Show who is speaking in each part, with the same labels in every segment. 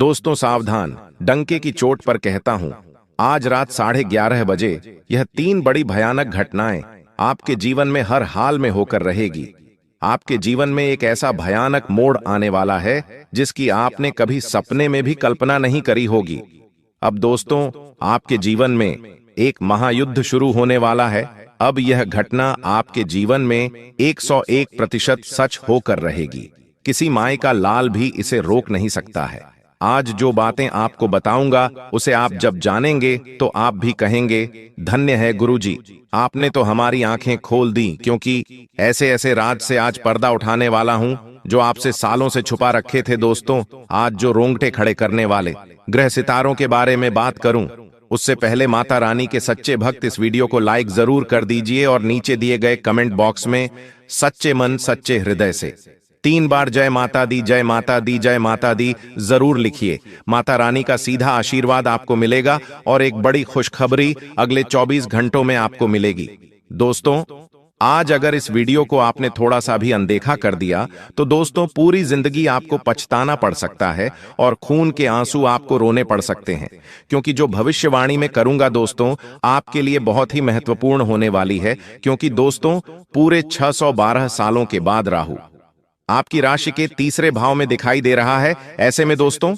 Speaker 1: दोस्तों सावधान, डंके की चोट पर कहता हूं, आज रात 11:30 बजे यह 3 बड़ी भयानक घटनाएं आपके जीवन में हर हाल में होकर रहेगी। आपके जीवन में एक ऐसा भयानक मोड़ आने वाला है जिसकी आपने कभी सपने में भी कल्पना नहीं करी होगी। अब दोस्तों, आपके जीवन में एक महायुद्ध शुरू होने वाला है। अब यह घटना आपके जीवन में 101% सच होकर रहेगी। किसी माय का लाल भी इसे रोक नहीं सकता है। आज जो बातें आपको बताऊंगा उसे आप जब जानेंगे तो आप भी कहेंगे, धन्य है गुरुजी, आपने तो हमारी आंखें खोल दी, क्योंकि ऐसे ऐसे राज से आज पर्दा उठाने वाला हूं जो आपसे सालों से छुपा रखे थे। दोस्तों, आज जो रोंगटे खड़े करने वाले ग्रह सितारों के बारे में बात करूं, उससे पहले माता रानी के सच्चे भक्त इस वीडियो को लाइक जरूर कर दीजिए और नीचे दिए गए कमेंट बॉक्स में सच्चे मन सच्चे हृदय से 3 बार जय माता दी, जय माता दी, जय माता दी जरूर लिखिए। माता रानी का सीधा आशीर्वाद आपको मिलेगा और एक बड़ी खुशखबरी अगले 24 घंटों में आपको मिलेगी। दोस्तों, आज अगर इस वीडियो को आपने थोड़ा सा भी अनदेखा कर दिया तो दोस्तों पूरी जिंदगी आपको पछताना पड़ सकता है और खून के आंसू आपको रोने पड़ सकते हैं, क्योंकि जो भविष्यवाणी मैं करूंगा दोस्तों आपके लिए बहुत ही महत्वपूर्ण होने वाली है। क्योंकि दोस्तों पूरे 612 सालों के बाद राहु आपकी राशि के तीसरे भाव में दिखाई दे रहा है। ऐसे में दोस्तों,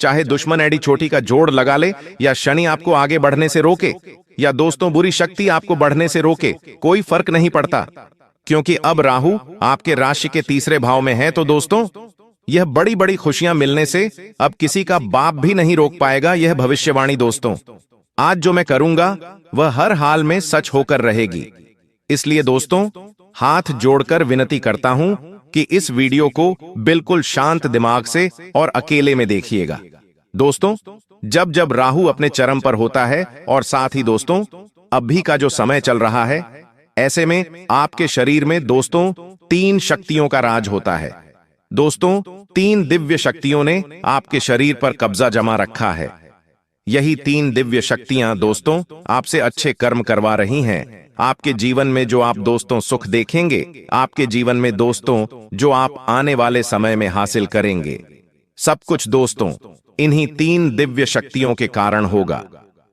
Speaker 1: चाहे दुश्मन एडी छोटी का जोड़ लगा ले या शनि आपको आगे बढ़ने से रोके या दोस्तों बुरी शक्ति आपको बढ़ने से रोके, कोई फर्क नहीं पड़ता, क्योंकि अब राहु आपके राशि के तीसरे भाव में है। तो दोस्तों, यह बड़ी बड़ी खुशियां मिलने से अब किसी का बाप भी नहीं रोक पाएगा। यह भविष्यवाणी दोस्तों आज जो मैं करूंगा वह हर हाल में सच होकर रहेगी। इसलिए दोस्तों हाथ जोड़कर विनती करता हूं कि इस वीडियो को बिल्कुल शांत दिमाग से और अकेले में देखिएगा। दोस्तों, जब जब राहु अपने चरम पर होता है और साथ ही दोस्तों अभी का जो समय चल रहा है, ऐसे में आपके शरीर में दोस्तों 3 शक्तियों का राज होता है। दोस्तों 3 दिव्य शक्तियों ने आपके शरीर पर कब्जा जमा रखा है। यही 3 दिव्य शक्तियां दोस्तों आपसे अच्छे कर्म करवा रही हैं। आपके जीवन में जो आप दोस्तों सुख देखेंगे, आपके जीवन में दोस्तों जो आप आने वाले समय में हासिल करेंगे, सब कुछ दोस्तों इन्हीं 3 दिव्य शक्तियों के कारण होगा।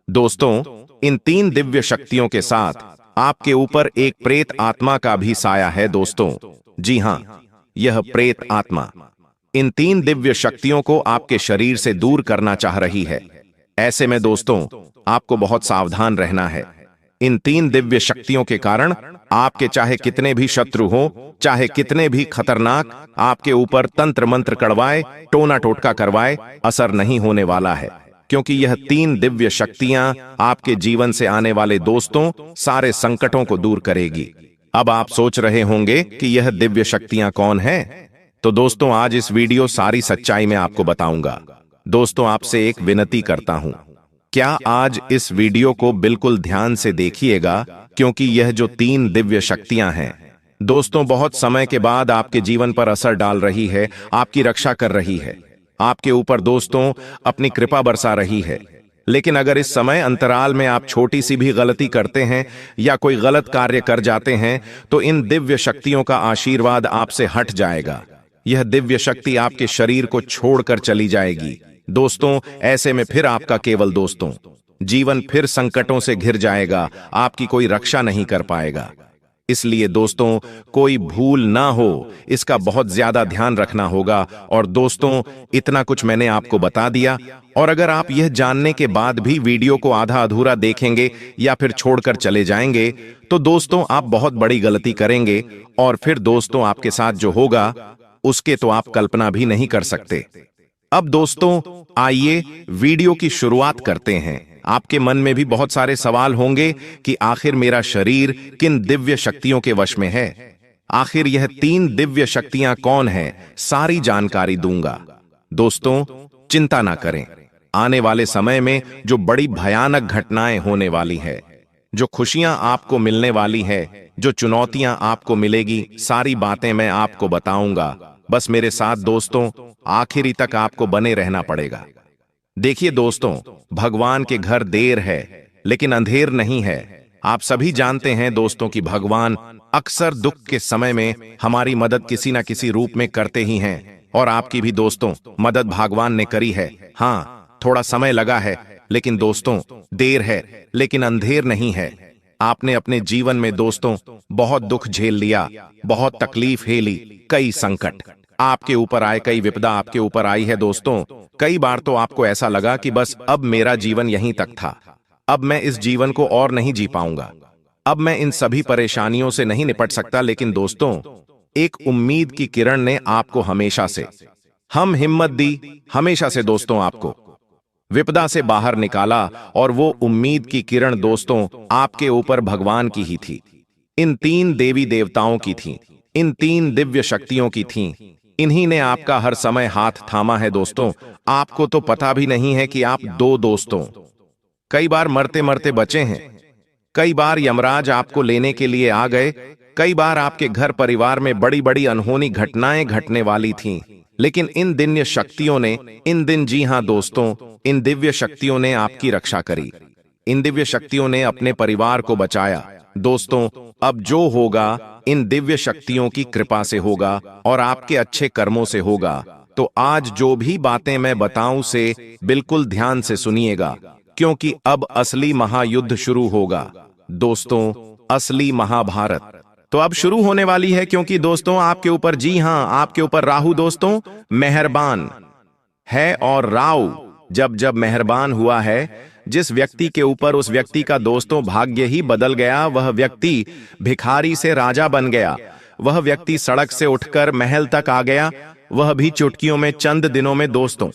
Speaker 1: दोस्तों, इन 3 दिव्य शक्तियों के साथ आपके ऊपर एक प्रेत आत्मा का भी साया है। दोस्तों जी हां, यह प्रेत आत्मा इन 3 दिव्य शक्तियों को आपके शरीर से दूर करना चाह रही है। ऐसे में दोस्तों आपको बहुत सावधान रहना है। इन 3 दिव्य शक्तियों के कारण आपके चाहे कितने भी शत्रु हो, चाहे कितने भी खतरनाक आपके ऊपर तंत्र मंत्र कड़वाए, टोना टोटका करवाए, असर नहीं होने वाला है, क्योंकि यह 3 दिव्य शक्तियां आपके जीवन से आने वाले दोस्तों सारे संकटों को दूर करेगी। अब आप सोच रहे होंगे कि यह दिव्य शक्तियां कौन है? तो दोस्तों आज इस वीडियो सारी सच्चाई में आपको बताऊंगा। दोस्तों आपसे एक विनती करता हूं, क्या आज इस वीडियो को बिल्कुल ध्यान से देखिएगा, क्योंकि यह जो 3 दिव्य शक्तियां हैं दोस्तों बहुत समय के बाद आपके जीवन पर असर डाल रही है, आपकी रक्षा कर रही है, आपके ऊपर दोस्तों अपनी कृपा बरसा रही है। लेकिन अगर इस समय अंतराल में आप छोटी सी भी गलती करते हैं या कोई गलत कार्य कर जाते हैं तो इन दिव्य शक्तियों का आशीर्वाद आपसे हट जाएगा। यह दिव्य शक्ति आपके शरीर को छोड़कर चली जाएगी। दोस्तों ऐसे में फिर आपका केवल दोस्तों जीवन फिर संकटों से घिर जाएगा, आपकी कोई रक्षा नहीं कर पाएगा। इसलिए दोस्तों कोई भूल ना हो, इसका बहुत ज्यादा ध्यान रखना होगा। और दोस्तों इतना कुछ मैंने आपको बता दिया, और अगर आप यह जानने के बाद भी वीडियो को आधा अधूरा देखेंगे या फिर छोड़कर चले जाएंगे तो दोस्तों आप बहुत बड़ी गलती करेंगे, और फिर दोस्तों आपके साथ जो होगा उसके तो आप कल्पना भी नहीं कर सकते। अब दोस्तों आइए वीडियो की शुरुआत करते हैं। आपके मन में भी बहुत सारे सवाल होंगे कि आखिर मेरा शरीर किन दिव्य शक्तियों के वश में है, आखिर यह 3 दिव्य शक्तियां कौन हैं, सारी जानकारी दूंगा। दोस्तों चिंता ना करें, आने वाले समय में जो बड़ी भयानक घटनाएं होने वाली है, जो खुशियां आपको मिलने वाली है, जो चुनौतियां आपको मिलेगी, सारी बातें मैं आपको बताऊंगा। बस मेरे साथ दोस्तों आखिरी तक आपको बने रहना पड़ेगा। देखिए दोस्तों, भगवान के घर देर है लेकिन अंधेर नहीं है। आप सभी जानते हैं दोस्तों कि भगवान अक्सर दुख के समय में हमारी मदद किसी न किसी रूप में करते ही हैं, और आपकी भी दोस्तों मदद भगवान ने करी है। हाँ, थोड़ा समय लगा है, लेकिन दोस्तों देर है लेकिन अंधेर नहीं है। आपने अपने जीवन में दोस्तों बहुत दुख झेल लिया, बहुत तकलीफ झेली, कई संकट आपके ऊपर आए, कई विपदा आपके ऊपर आई है दोस्तों। कई बार तो आपको ऐसा लगा कि बस अब मेरा जीवन यहीं तक था, अब मैं इस जीवन को और नहीं जी पाऊंगा, अब मैं इन सभी परेशानियों से नहीं निपट सकता। लेकिन दोस्तों एक उम्मीद की किरण ने आपको हमेशा से हम हिम्मत दी, हमेशा से दोस्तों आपको विपदा से बाहर निकाला। और वो उम्मीद की किरण दोस्तों आपके ऊपर भगवान की ही थी, इन 3 देवी देवताओं की थी, इन 3 दिव्य शक्तियों की थी। इन्हीं ने आपका हर समय हाथ थामा है दोस्तों। आपको तो पता भी नहीं है कि आप 2 दोस्तों कई बार मरते मरते बचे हैं, कई बार यमराज आपको लेने के लिए आ गए, कई बार आपके घर परिवार में बड़ी बड़ी अनहोनी घटनाएं घटने वाली थीं। लेकिन इन दिव्य शक्तियों ने, इन दिन, जी हां दोस्तों, इन दिव्य शक्तियों ने आपकी रक्षा करी, इन दिव्य शक्तियों ने अपने परिवार को बचाया। दोस्तों अब जो होगा इन दिव्य शक्तियों की कृपा से होगा और आपके अच्छे कर्मों से होगा। तो आज जो भी बातें मैं बताऊं से बिल्कुल ध्यान से सुनिएगा, क्योंकि अब असली महायुद्ध शुरू होगा दोस्तों, असली महाभारत तो अब शुरू होने वाली है। क्योंकि दोस्तों आपके ऊपर, जी हां, आपके ऊपर राहु दोस्तों मेहरबान है, और राहु जब जब मेहरबान हुआ है जिस व्यक्ति के ऊपर, उस व्यक्ति का दोस्तों भाग्य ही बदल गया। वह व्यक्ति भिखारी से राजा बन गया, वह व्यक्ति सड़क से उठकर महल तक आ गया, वह भी चुटकियों में, चंद दिनों में दोस्तों।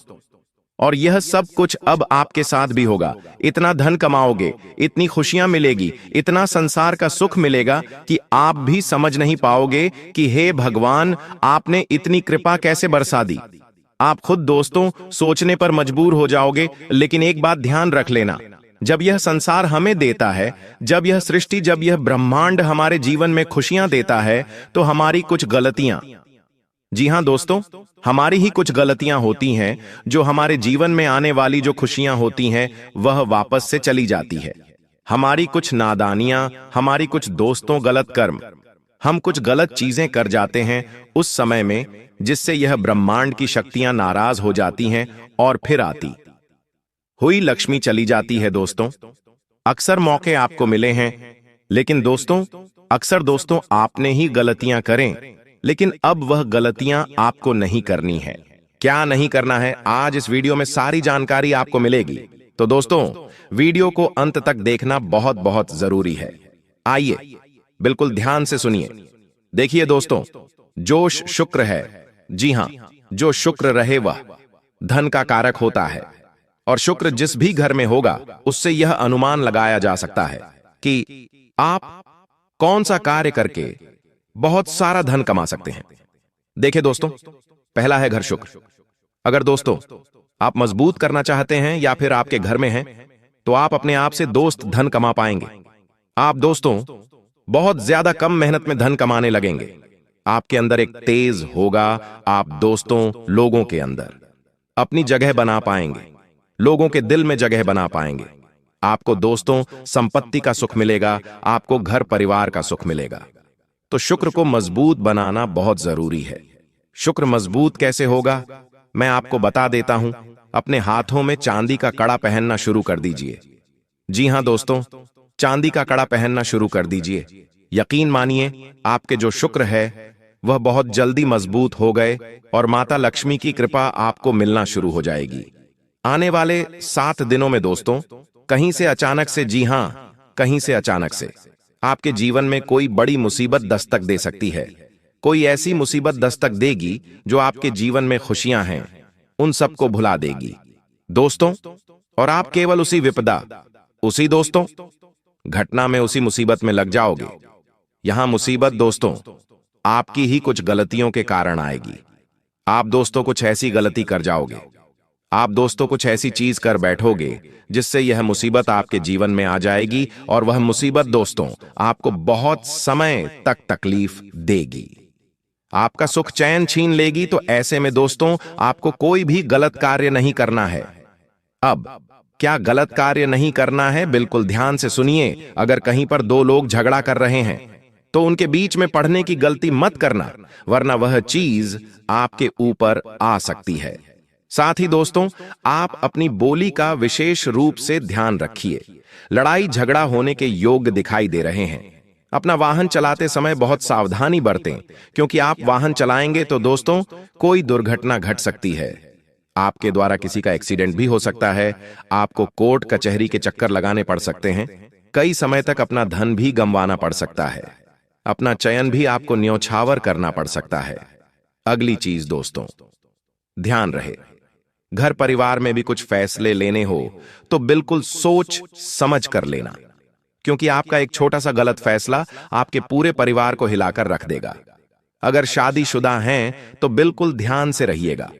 Speaker 1: और यह सब कुछ अब आपके साथ भी होगा। इतना धन कमाओगे, इतनी खुशियां मिलेगी, इतना संसार का सुख मिलेगा कि आप भी समझ नहीं पाओगे कि हे भगवान आपने इतनी कृपा कैसे बरसा दी। आप खुद दोस्तों सोचने पर मजबूर हो जाओगे। लेकिन एक बात ध्यान रख लेना, जब यह संसार हमें देता है, जब यह सृष्टि, जब यह ब्रह्मांड हमारे जीवन में खुशियां देता है, तो हमारी कुछ गलतियां, जी हां दोस्तों, हमारी ही कुछ गलतियां होती हैं जो हमारे जीवन में आने वाली जो खुशियां होती हैं वह वापस से चली जाती है। हमारी कुछ नादानियां, हमारी कुछ दोस्तों गलत कर्म, हम कुछ गलत चीजें कर जाते हैं उस समय में, जिससे यह ब्रह्मांड की शक्तियां नाराज हो जाती हैं और फिर आती हुई लक्ष्मी चली जाती है दोस्तों। अक्सर मौके आपको मिले हैं, लेकिन दोस्तों अक्सर दोस्तों आपने ही गलतियां करें, लेकिन अब वह गलतियां आपको नहीं करनी है। क्या नहीं करना है, आज इस वीडियो में सारी जानकारी आपको मिलेगी। तो दोस्तों वीडियो को अंत तक देखना बहुत बहुत जरूरी है। आइए बिल्कुल ध्यान से सुनिए। देखिए दोस्तों, जो शुक्र है, जी हां, जो शुक्र रहे वह धन का कारक होता है, और शुक्र जिस भी घर में होगा उससे यह अनुमान लगाया जा सकता है कि आप कौन सा कार्य करके बहुत सारा धन कमा सकते हैं। देखिए दोस्तों, पहला है घर शुक्र। अगर दोस्तों आप मजबूत करना चाहते हैं या फिर आपके घर में हैं, तो आप अपने आप से दोस्त धन कमा पाएंगे। आप दोस्तों बहुत ज्यादा कम मेहनत में धन कमाने लगेंगे। आपके अंदर एक तेज होगा, आप दोस्तों लोगों के अंदर अपनी जगह बना पाएंगे, लोगों के दिल में जगह बना पाएंगे। आपको दोस्तों संपत्ति का सुख मिलेगा, आपको घर परिवार का सुख मिलेगा। तो शुक्र को मजबूत बनाना बहुत जरूरी है। शुक्र मजबूत कैसे होगा मैं आपको बता देता हूं। अपने हाथों में चांदी का कड़ा पहनना शुरू कर दीजिए। जी हां दोस्तों, चांदी का कड़ा पहनना शुरू कर दीजिए। यकीन मानिए आपके जो शुक्र है वह बहुत जल्दी मजबूत हो गए और माता लक्ष्मी की कृपा आपको मिलना शुरू हो जाएगी। आने वाले 7 दिनों में दोस्तों कहीं से अचानक से, जी हां, कहीं से अचानक से आपके जीवन में कोई बड़ी मुसीबत दस्तक दे सकती है। कोई ऐसी मुसीबत दस्तक देगी जो आपके जीवन में खुशियां हैं उन सबको भुला देगी दोस्तों। और आप केवल उसी विपदा, उसी दोस्तों घटना में, उसी मुसीबत में लग जाओगे। यहां मुसीबत दोस्तों आपकी ही कुछ गलतियों के कारण आएगी। आप दोस्तों कुछ ऐसी गलती कर जाओगे, आप दोस्तों कुछ ऐसी चीज कर बैठोगे जिससे यह मुसीबत आपके जीवन में आ जाएगी, और वह मुसीबत दोस्तों आपको बहुत समय तक तकलीफ देगी, आपका सुख चैन छीन लेगी। तो ऐसे में दोस्तों आपको कोई भी गलत कार्य नहीं करना है। अब क्या गलत कार्य नहीं करना है, बिल्कुल ध्यान से सुनिए। अगर कहीं पर 2 लोग झगड़ा कर रहे हैं तो उनके बीच में पढ़ने की गलती मत करना, वरना वह चीज आपके ऊपर आ सकती है। साथ ही दोस्तों, आप अपनी बोली का विशेष रूप से ध्यान रखिए। लड़ाई झगड़ा होने के योग दिखाई दे रहे हैं। अपना वाहन चलाते समय बहुत सावधानी बरतें, क्योंकि आप वाहन चलाएंगे तो दोस्तों कोई दुर्घटना घट सकती है। आपके द्वारा किसी का एक्सीडेंट भी हो सकता है। आपको कोर्ट कचहरी के चक्कर लगाने पड़ सकते हैं। कई समय तक अपना धन भी गंवाना पड़ सकता है। अपना चयन भी आपको न्योछावर करना पड़ सकता है। अगली चीज दोस्तों, ध्यान रहे, घर परिवार में भी कुछ फैसले लेने हो तो बिल्कुल सोच समझ कर लेना, क्योंकि आपका एक छोटा सा गलत फैसला आपके पूरे परिवार को हिलाकर रख देगा। अगर शादीशुदा हैं तो बिल्कुल ध्यान से रहिएगा।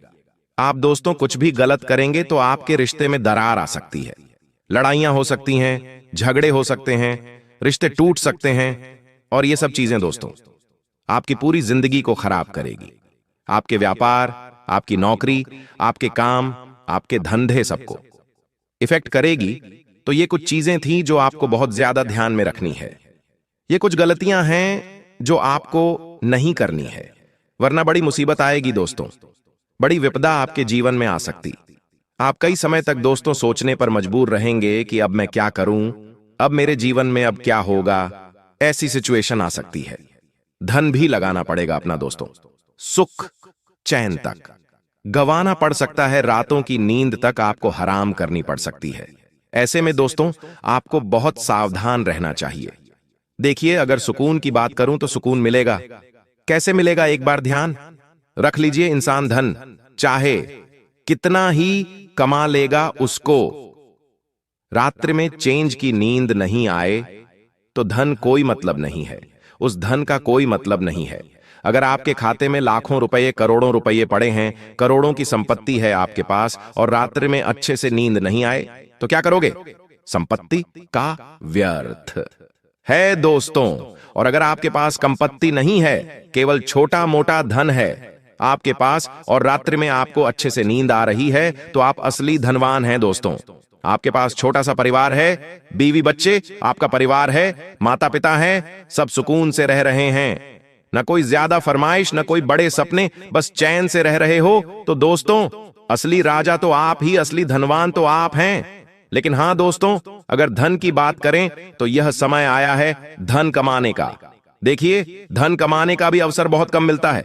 Speaker 1: आप दोस्तों कुछ भी गलत करेंगे तो आपके रिश्ते में दरार आ सकती है। लड़ाइयां हो सकती हैं, झगड़े हो सकते हैं, रिश्ते टूट सकते हैं, और ये सब चीजें दोस्तों आपकी पूरी जिंदगी को खराब करेगी। आपके व्यापार, आपकी नौकरी, आपके काम, आपके धंधे सबको इफेक्ट करेगी। तो ये कुछ चीजें थी जो आपको बहुत ज्यादा ध्यान में रखनी है। ये कुछ गलतियां हैं जो आपको नहीं करनी है, वरना बड़ी मुसीबत आएगी दोस्तों। बड़ी विपदा आपके जीवन में आ सकती। आप कई समय तक दोस्तों सोचने पर मजबूर रहेंगे कि अब मैं क्या करूं, अब मेरे जीवन में अब क्या होगा। ऐसी सिचुएशन आ सकती है। धन भी लगाना पड़ेगा अपना दोस्तों। सुख चैन तक गंवाना पड़ सकता है। रातों की नींद तक आपको हराम करनी पड़ सकती है। ऐसे में दोस्तों आपको बहुत सावधान रहना चाहिए। देखिए, अगर सुकून की बात करूं तो सुकून मिलेगा। कैसे मिलेगा, एक बार ध्यान रख लीजिए। इंसान धन चाहे कितना ही कमा लेगा, उसको रात्रि में चैन की नींद नहीं आए तो धन कोई मतलब नहीं है। उस धन का कोई मतलब नहीं है। अगर आपके खाते में लाखों रुपए, करोड़ों रुपए पड़े हैं, करोड़ों की संपत्ति है आपके पास, और रात्रि में अच्छे से नींद नहीं आए तो क्या करोगे? संपत्ति का व्यर्थ है दोस्तों। और अगर आपके पास संपत्ति नहीं है, केवल छोटा मोटा धन है आपके पास, और रात्रि में आपको अच्छे से नींद आ रही है, तो आप असली धनवान हैं दोस्तों। आपके पास छोटा सा परिवार है, बीवी बच्चे, आपका परिवार है, माता पिता हैं, सब सुकून से रह रहे हैं। न कोई ज्यादा फरमाइश, न कोई बड़े सपने, बस चैन से रह रहे हो, तो दोस्तों असली राजा तो आप ही, असली धनवान तो आप हैं। लेकिन हां दोस्तों, अगर धन की बात करें तो यह समय आया है धन कमाने का। देखिए, धन कमाने का भी अवसर बहुत कम मिलता है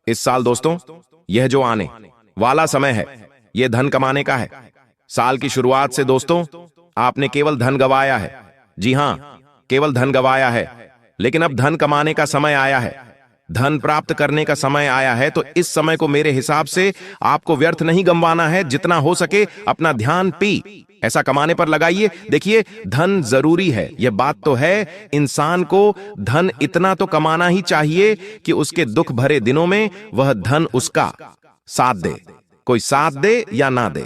Speaker 1: इस साल दोस्तों। यह जो आने वाला समय है, यह धन कमाने का है। साल की शुरुआत से दोस्तों आपने केवल धन गंवाया है। जी हां, केवल धन गंवाया है। लेकिन अब धन कमाने का समय आया है, धन प्राप्त करने का समय आया है। तो इस समय को मेरे हिसाब से आपको व्यर्थ नहीं गंवाना है। जितना हो सके अपना ध्यान ऐसा कमाने पर लगाइए। देखिए, धन जरूरी है, यह बात तो है। इंसान को धन इतना तो कमाना ही चाहिए कि उसके दुख भरे दिनों में वह धन उसका साथ दे। कोई साथ दे या ना दे,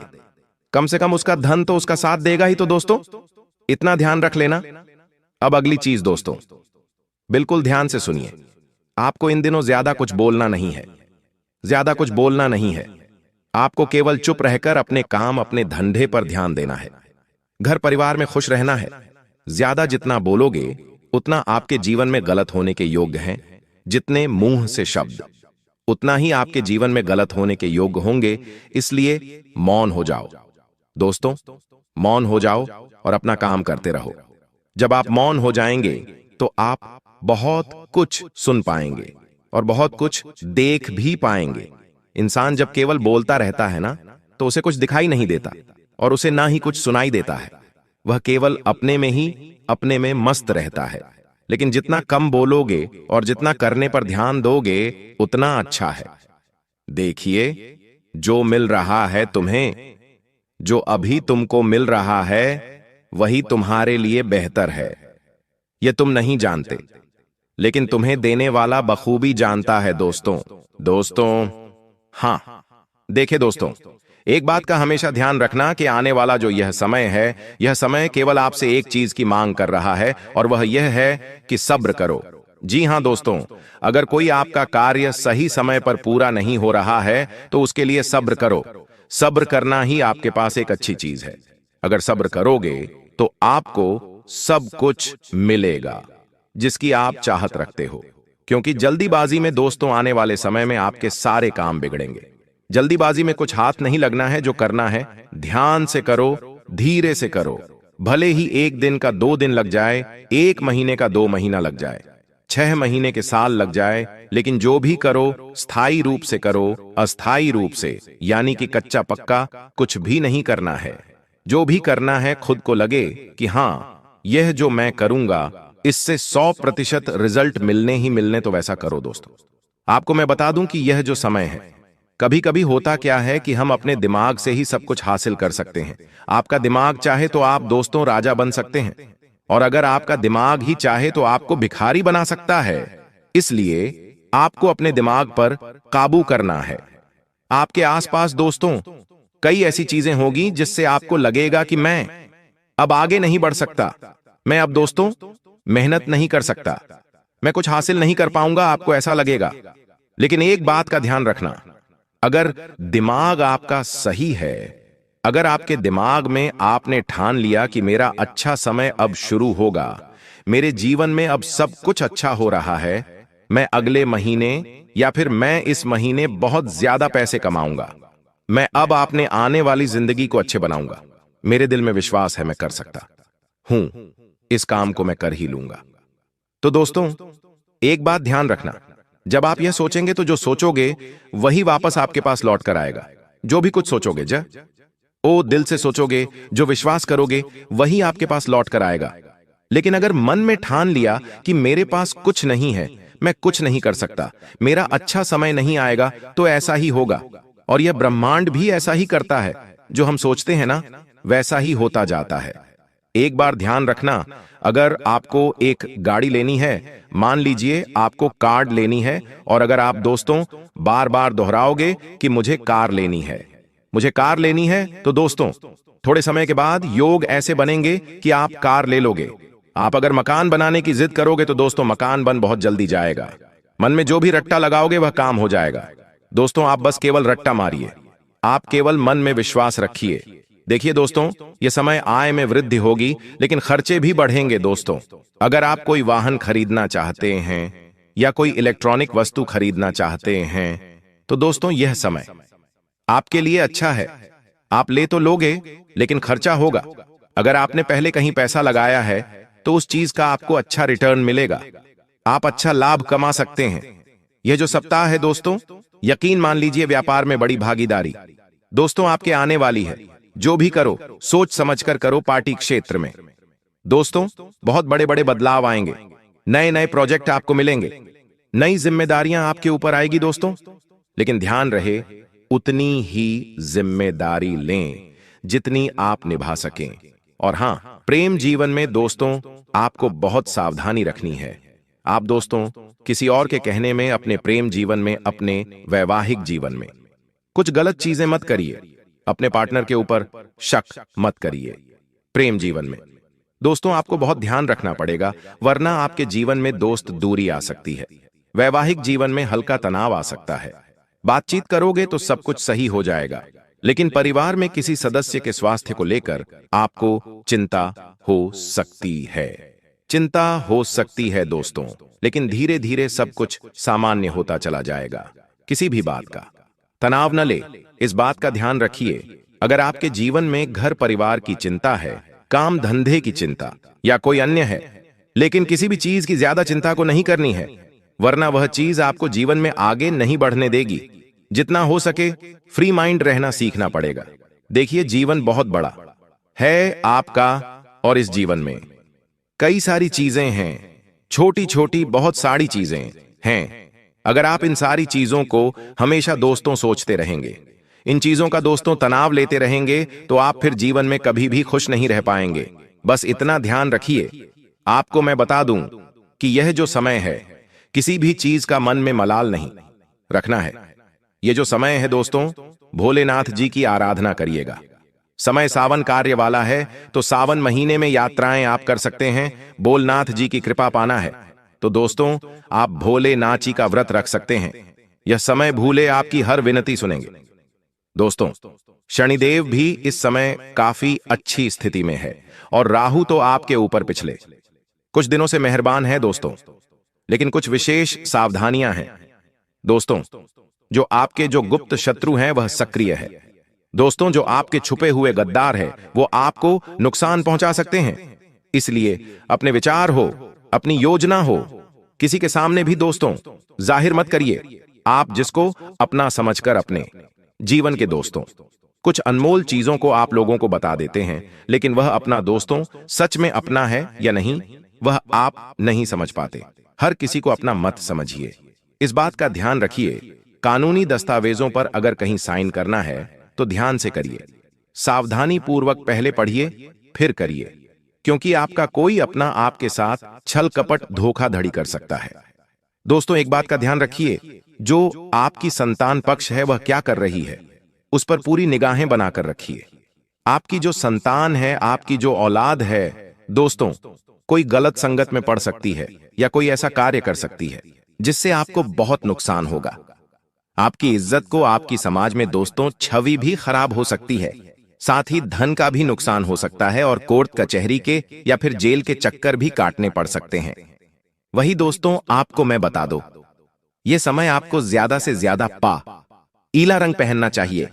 Speaker 1: कम से कम उसका धन तो उसका साथ देगा ही। तो दोस्तों इतना ध्यान रख लेना। अब अगली चीज दोस्तों, बिल्कुल ध्यान से सुनिए। आपको इन दिनों ज्यादा कुछ बोलना नहीं है, ज्यादा कुछ बोलना नहीं है। आपको केवल चुप रहकर अपने काम, अपने धंधे पर ध्यान देना है। घर परिवार में खुश रहना है। ज्यादा जितना बोलोगे उतना आपके जीवन में गलत होने के योग्य हैं। जितने मुंह से शब्द, उतना ही आपके जीवन में गलत होने के योग्य होंगे। इसलिए मौन हो जाओ दोस्तों, मौन हो जाओ और अपना काम करते रहो। जब आप मौन हो जाएंगे तो आप बहुत कुछ सुन पाएंगे और बहुत कुछ देख भी पाएंगे। इंसान जब केवल बोलता रहता है ना, तो उसे कुछ दिखाई नहीं देता और उसे ना ही कुछ सुनाई देता है। वह केवल अपने में ही, अपने में मस्त रहता है। लेकिन जितना कम बोलोगे और जितना करने पर ध्यान दोगे उतना अच्छा है। देखिए, जो मिल रहा है तुम्हें, जो अभी तुमको मिल रहा है, वही तुम्हारे लिए बेहतर है। यह तुम नहीं जानते, लेकिन तुम्हें देने वाला बखूबी जानता है दोस्तों। हां, देखिए दोस्तों, एक बात का हमेशा ध्यान रखना कि आने वाला जो यह समय है, यह समय केवल आपसे एक चीज की मांग कर रहा है, और वह यह है कि सब्र करो। जी हां दोस्तों, अगर कोई आपका कार्य सही समय पर पूरा नहीं हो रहा है तो उसके लिए सब्र करो। सब्र करना ही आपके पास एक अच्छी चीज है। अगर सब्र करोगे तो आपको सब कुछ मिलेगा जिसकी आप चाहत रखते हो। क्योंकि जल्दीबाजी में दोस्तों आने वाले समय में आपके सारे काम बिगड़ेंगे। जल्दीबाजी में कुछ हाथ नहीं लगना है। जो करना है ध्यान से करो, धीरे से करो। भले ही एक दिन का 2 दिन लग जाए, 1 महीने का 2 महीना लग जाए, 6 महीने के साल लग जाए, लेकिन जो भी करो स्थायी रूप से करो, अस्थायी रूप से, यानी कि कच्चा पक्का कुछ भी नहीं करना है। जो भी करना है खुद को लगे कि हां, यह जो मैं करूंगा इससे 100% रिजल्ट मिलने ही मिलने, तो वैसा करो दोस्तों। आपको मैं बता दूं कि यह जो समय है, कभी कभी होता क्या है कि हम अपने दिमाग से ही सब कुछ हासिल कर सकते हैं। आपका दिमाग चाहे तो आप दोस्तों राजा बन सकते हैं, और अगर आपका दिमाग ही चाहे तो आपको भिखारी बना सकता है। इसलिए आपको अपने दिमाग पर काबू करना है। आपके आसपास दोस्तों कई ऐसी चीजें होगी जिससे आपको लगेगा कि मैं अब आगे नहीं बढ़ सकता, मैं अब दोस्तों मेहनत नहीं कर सकता, मैं कुछ हासिल नहीं कर पाऊंगा, आपको ऐसा लगेगा। लेकिन एक बात का ध्यान रखना, अगर दिमाग आपका सही है, अगर आपके दिमाग में आपने ठान लिया कि मेरा अच्छा समय अब शुरू होगा, मेरे जीवन में अब सब कुछ अच्छा हो रहा है, मैं अगले महीने या फिर मैं इस महीने बहुत ज्यादा पैसे कमाऊंगा, मैं अब आपने आने वाली जिंदगी को अच्छे बनाऊंगा, मेरे दिल में विश्वास है मैं कर सकता हूं, इस काम को मैं कर ही लूंगा। तो दोस्तों एक बात ध्यान रखना, जब आप यह सोचेंगे तो जो सोचोगे वही वापस आपके पास लौट कर आएगा। जो भी कुछ सोचोगे दिल से सोचोगे, जो विश्वास करोगे वही आपके पास लौट कर आएगा। लेकिन अगर मन में ठान लिया कि मेरे पास कुछ नहीं है, मैं कुछ नहीं कर सकता, मेरा अच्छा समय नहीं आएगा, तो ऐसा ही होगा। और यह ब्रह्मांड भी ऐसा ही करता है, जो हम सोचते हैं ना वैसा ही होता जाता है। एक बार ध्यान रखना, अगर आपको एक गाड़ी लेनी है, मान लीजिए आपको कार लेनी है, और अगर आप दोस्तों बार बार दोहराओगे कि मुझे कार लेनी है, मुझे कार लेनी है, तो दोस्तों थोड़े समय के बाद योग ऐसे बनेंगे कि आप कार ले लोगे। आप अगर मकान बनाने की जिद करोगे तो दोस्तों मकान बन बहुत जल्दी जाएगा। मन में जो भी रट्टा लगाओगे वह काम हो जाएगा। दोस्तों आप बस केवल रट्टा मारिए, आप केवल मन में विश्वास रखिए। देखिए दोस्तों, यह समय आय में वृद्धि होगी, लेकिन खर्चे भी बढ़ेंगे दोस्तों। अगर आप कोई वाहन खरीदना चाहते हैं या कोई इलेक्ट्रॉनिक वस्तु खरीदना चाहते हैं, तो दोस्तों यह समय आपके लिए अच्छा है। आप ले तो लोगे, लेकिन खर्चा होगा। अगर आपने पहले कहीं पैसा लगाया है तो उस चीज का आपको अच्छा रिटर्न मिलेगा, आप अच्छा लाभ कमा सकते हैं। यह जो सप्ताह है दोस्तों, यकीन मान लीजिए व्यापार में बड़ी भागीदारी दोस्तों आपके आने वाली है। जो भी करो सोच समझकर करो। पार्टी क्षेत्र में दोस्तों बहुत बड़े बड़े बदलाव आएंगे, नए नए प्रोजेक्ट आपको मिलेंगे, नई जिम्मेदारियां आपके ऊपर आएगी दोस्तों। लेकिन ध्यान रहे, उतनी ही जिम्मेदारी लें जितनी आप निभा सकें। और हां, प्रेम जीवन में दोस्तों आपको बहुत सावधानी रखनी है। आप दोस्तों किसी और के कहने में, अपने प्रेम जीवन में, अपने वैवाहिक जीवन में कुछ गलत चीजें मत करिए। अपने पार्टनर के ऊपर शक मत करिए। प्रेम जीवन में दोस्तों आपको बहुत ध्यान रखना पड़ेगा, वरना आपके जीवन में दोस्त दूरी आ सकती है। वैवाहिक जीवन में हल्का तनाव आ सकता है। बातचीत करोगे तो सब कुछ सही हो जाएगा, लेकिन परिवार में किसी सदस्य के स्वास्थ्य को लेकर आपको चिंता हो सकती है। चिंता हो सकती है दोस्तों, लेकिन धीरे धीरे सब कुछ सामान्य होता चला जाएगा। किसी भी बात का तनाव न ले, इस बात का ध्यान रखिए। अगर आपके जीवन में घर परिवार की चिंता है, काम धंधे की चिंता या कोई अन्य है, लेकिन किसी भी चीज की ज्यादा चिंता को नहीं करनी है, वरना वह चीज आपको जीवन में आगे नहीं बढ़ने देगी। जितना हो सके फ्री माइंड रहना सीखना पड़ेगा। देखिए जीवन बहुत बड़ा है आपका, और इस जीवन में कई सारी चीजें हैं, छोटी छोटी बहुत सारी चीजें हैं। अगर आप इन सारी चीजों को हमेशा दोस्तों सोचते रहेंगे, इन चीजों का दोस्तों तनाव लेते रहेंगे, तो आप फिर जीवन में कभी भी खुश नहीं रह पाएंगे। बस इतना ध्यान रखिए। आपको मैं बता दूं कि यह जो समय है, किसी भी चीज का मन में मलाल नहीं रखना है। यह जो समय है दोस्तों, भोलेनाथ जी की आराधना करिएगा। समय सावन कार्य वाला है, तो सावन महीने में यात्राएं आप कर सकते हैं। भोलेनाथ जी की कृपा पाना है तो दोस्तों आप भोलेनाथ जी का व्रत रख सकते हैं। यह समय भूले आपकी हर विनती सुनेंगे। दोस्तों शनिदेव भी इस समय काफी अच्छी स्थिति में है, और राहु तो आपके ऊपर पिछले कुछ दिनों से मेहरबान है दोस्तों, लेकिन कुछ विशेष सावधानियां हैं। दोस्तों जो आपके जो गुप्त शत्रु हैं वह सक्रिय है। दोस्तों, जो आपके छुपे हुए गद्दार है वो आपको नुकसान पहुंचा सकते हैं। इसलिए अपने विचार हो, अपनी योजना हो, किसी के सामने भी दोस्तों जाहिर मत करिए। आप जिसको अपना समझकर अपने जीवन के दोस्तों कुछ अनमोल चीजों को आप लोगों को बता देते हैं, लेकिन वह अपना दोस्तों सच में अपना है या नहीं वह आप नहीं समझ पाते। हर किसी को अपना मत समझिए, इस बात का ध्यान रखिए। कानूनी दस्तावेजों पर अगर कहीं साइन करना है तो ध्यान से करिए, सावधानी पूर्वक पहले पढ़िए फिर करिए, क्योंकि आपका कोई अपना आपके साथ छल कपट धोखाधड़ी कर सकता है। दोस्तों, एक बात का ध्यान रखिए, जो आपकी संतान पक्ष है वह क्या कर रही है उस पर पूरी निगाहें बनाकर रखिए। आपकी जो संतान है, आपकी जो औलाद है दोस्तों, कोई गलत संगत में पड़ सकती है या कोई ऐसा कार्य कर सकती है जिससे आपको बहुत नुकसान होगा। आपकी इज्जत को आपकी समाज में दोस्तों छवि भी खराब हो सकती है, साथ ही धन का भी नुकसान हो सकता है और कोर्ट कचहरी के या फिर जेल के चक्कर भी काटने पड़ सकते हैं। वही दोस्तों, आपको मैं बता दूं, यह समय आपको ज्यादा से ज्यादा पीला रंग पहनना चाहिए।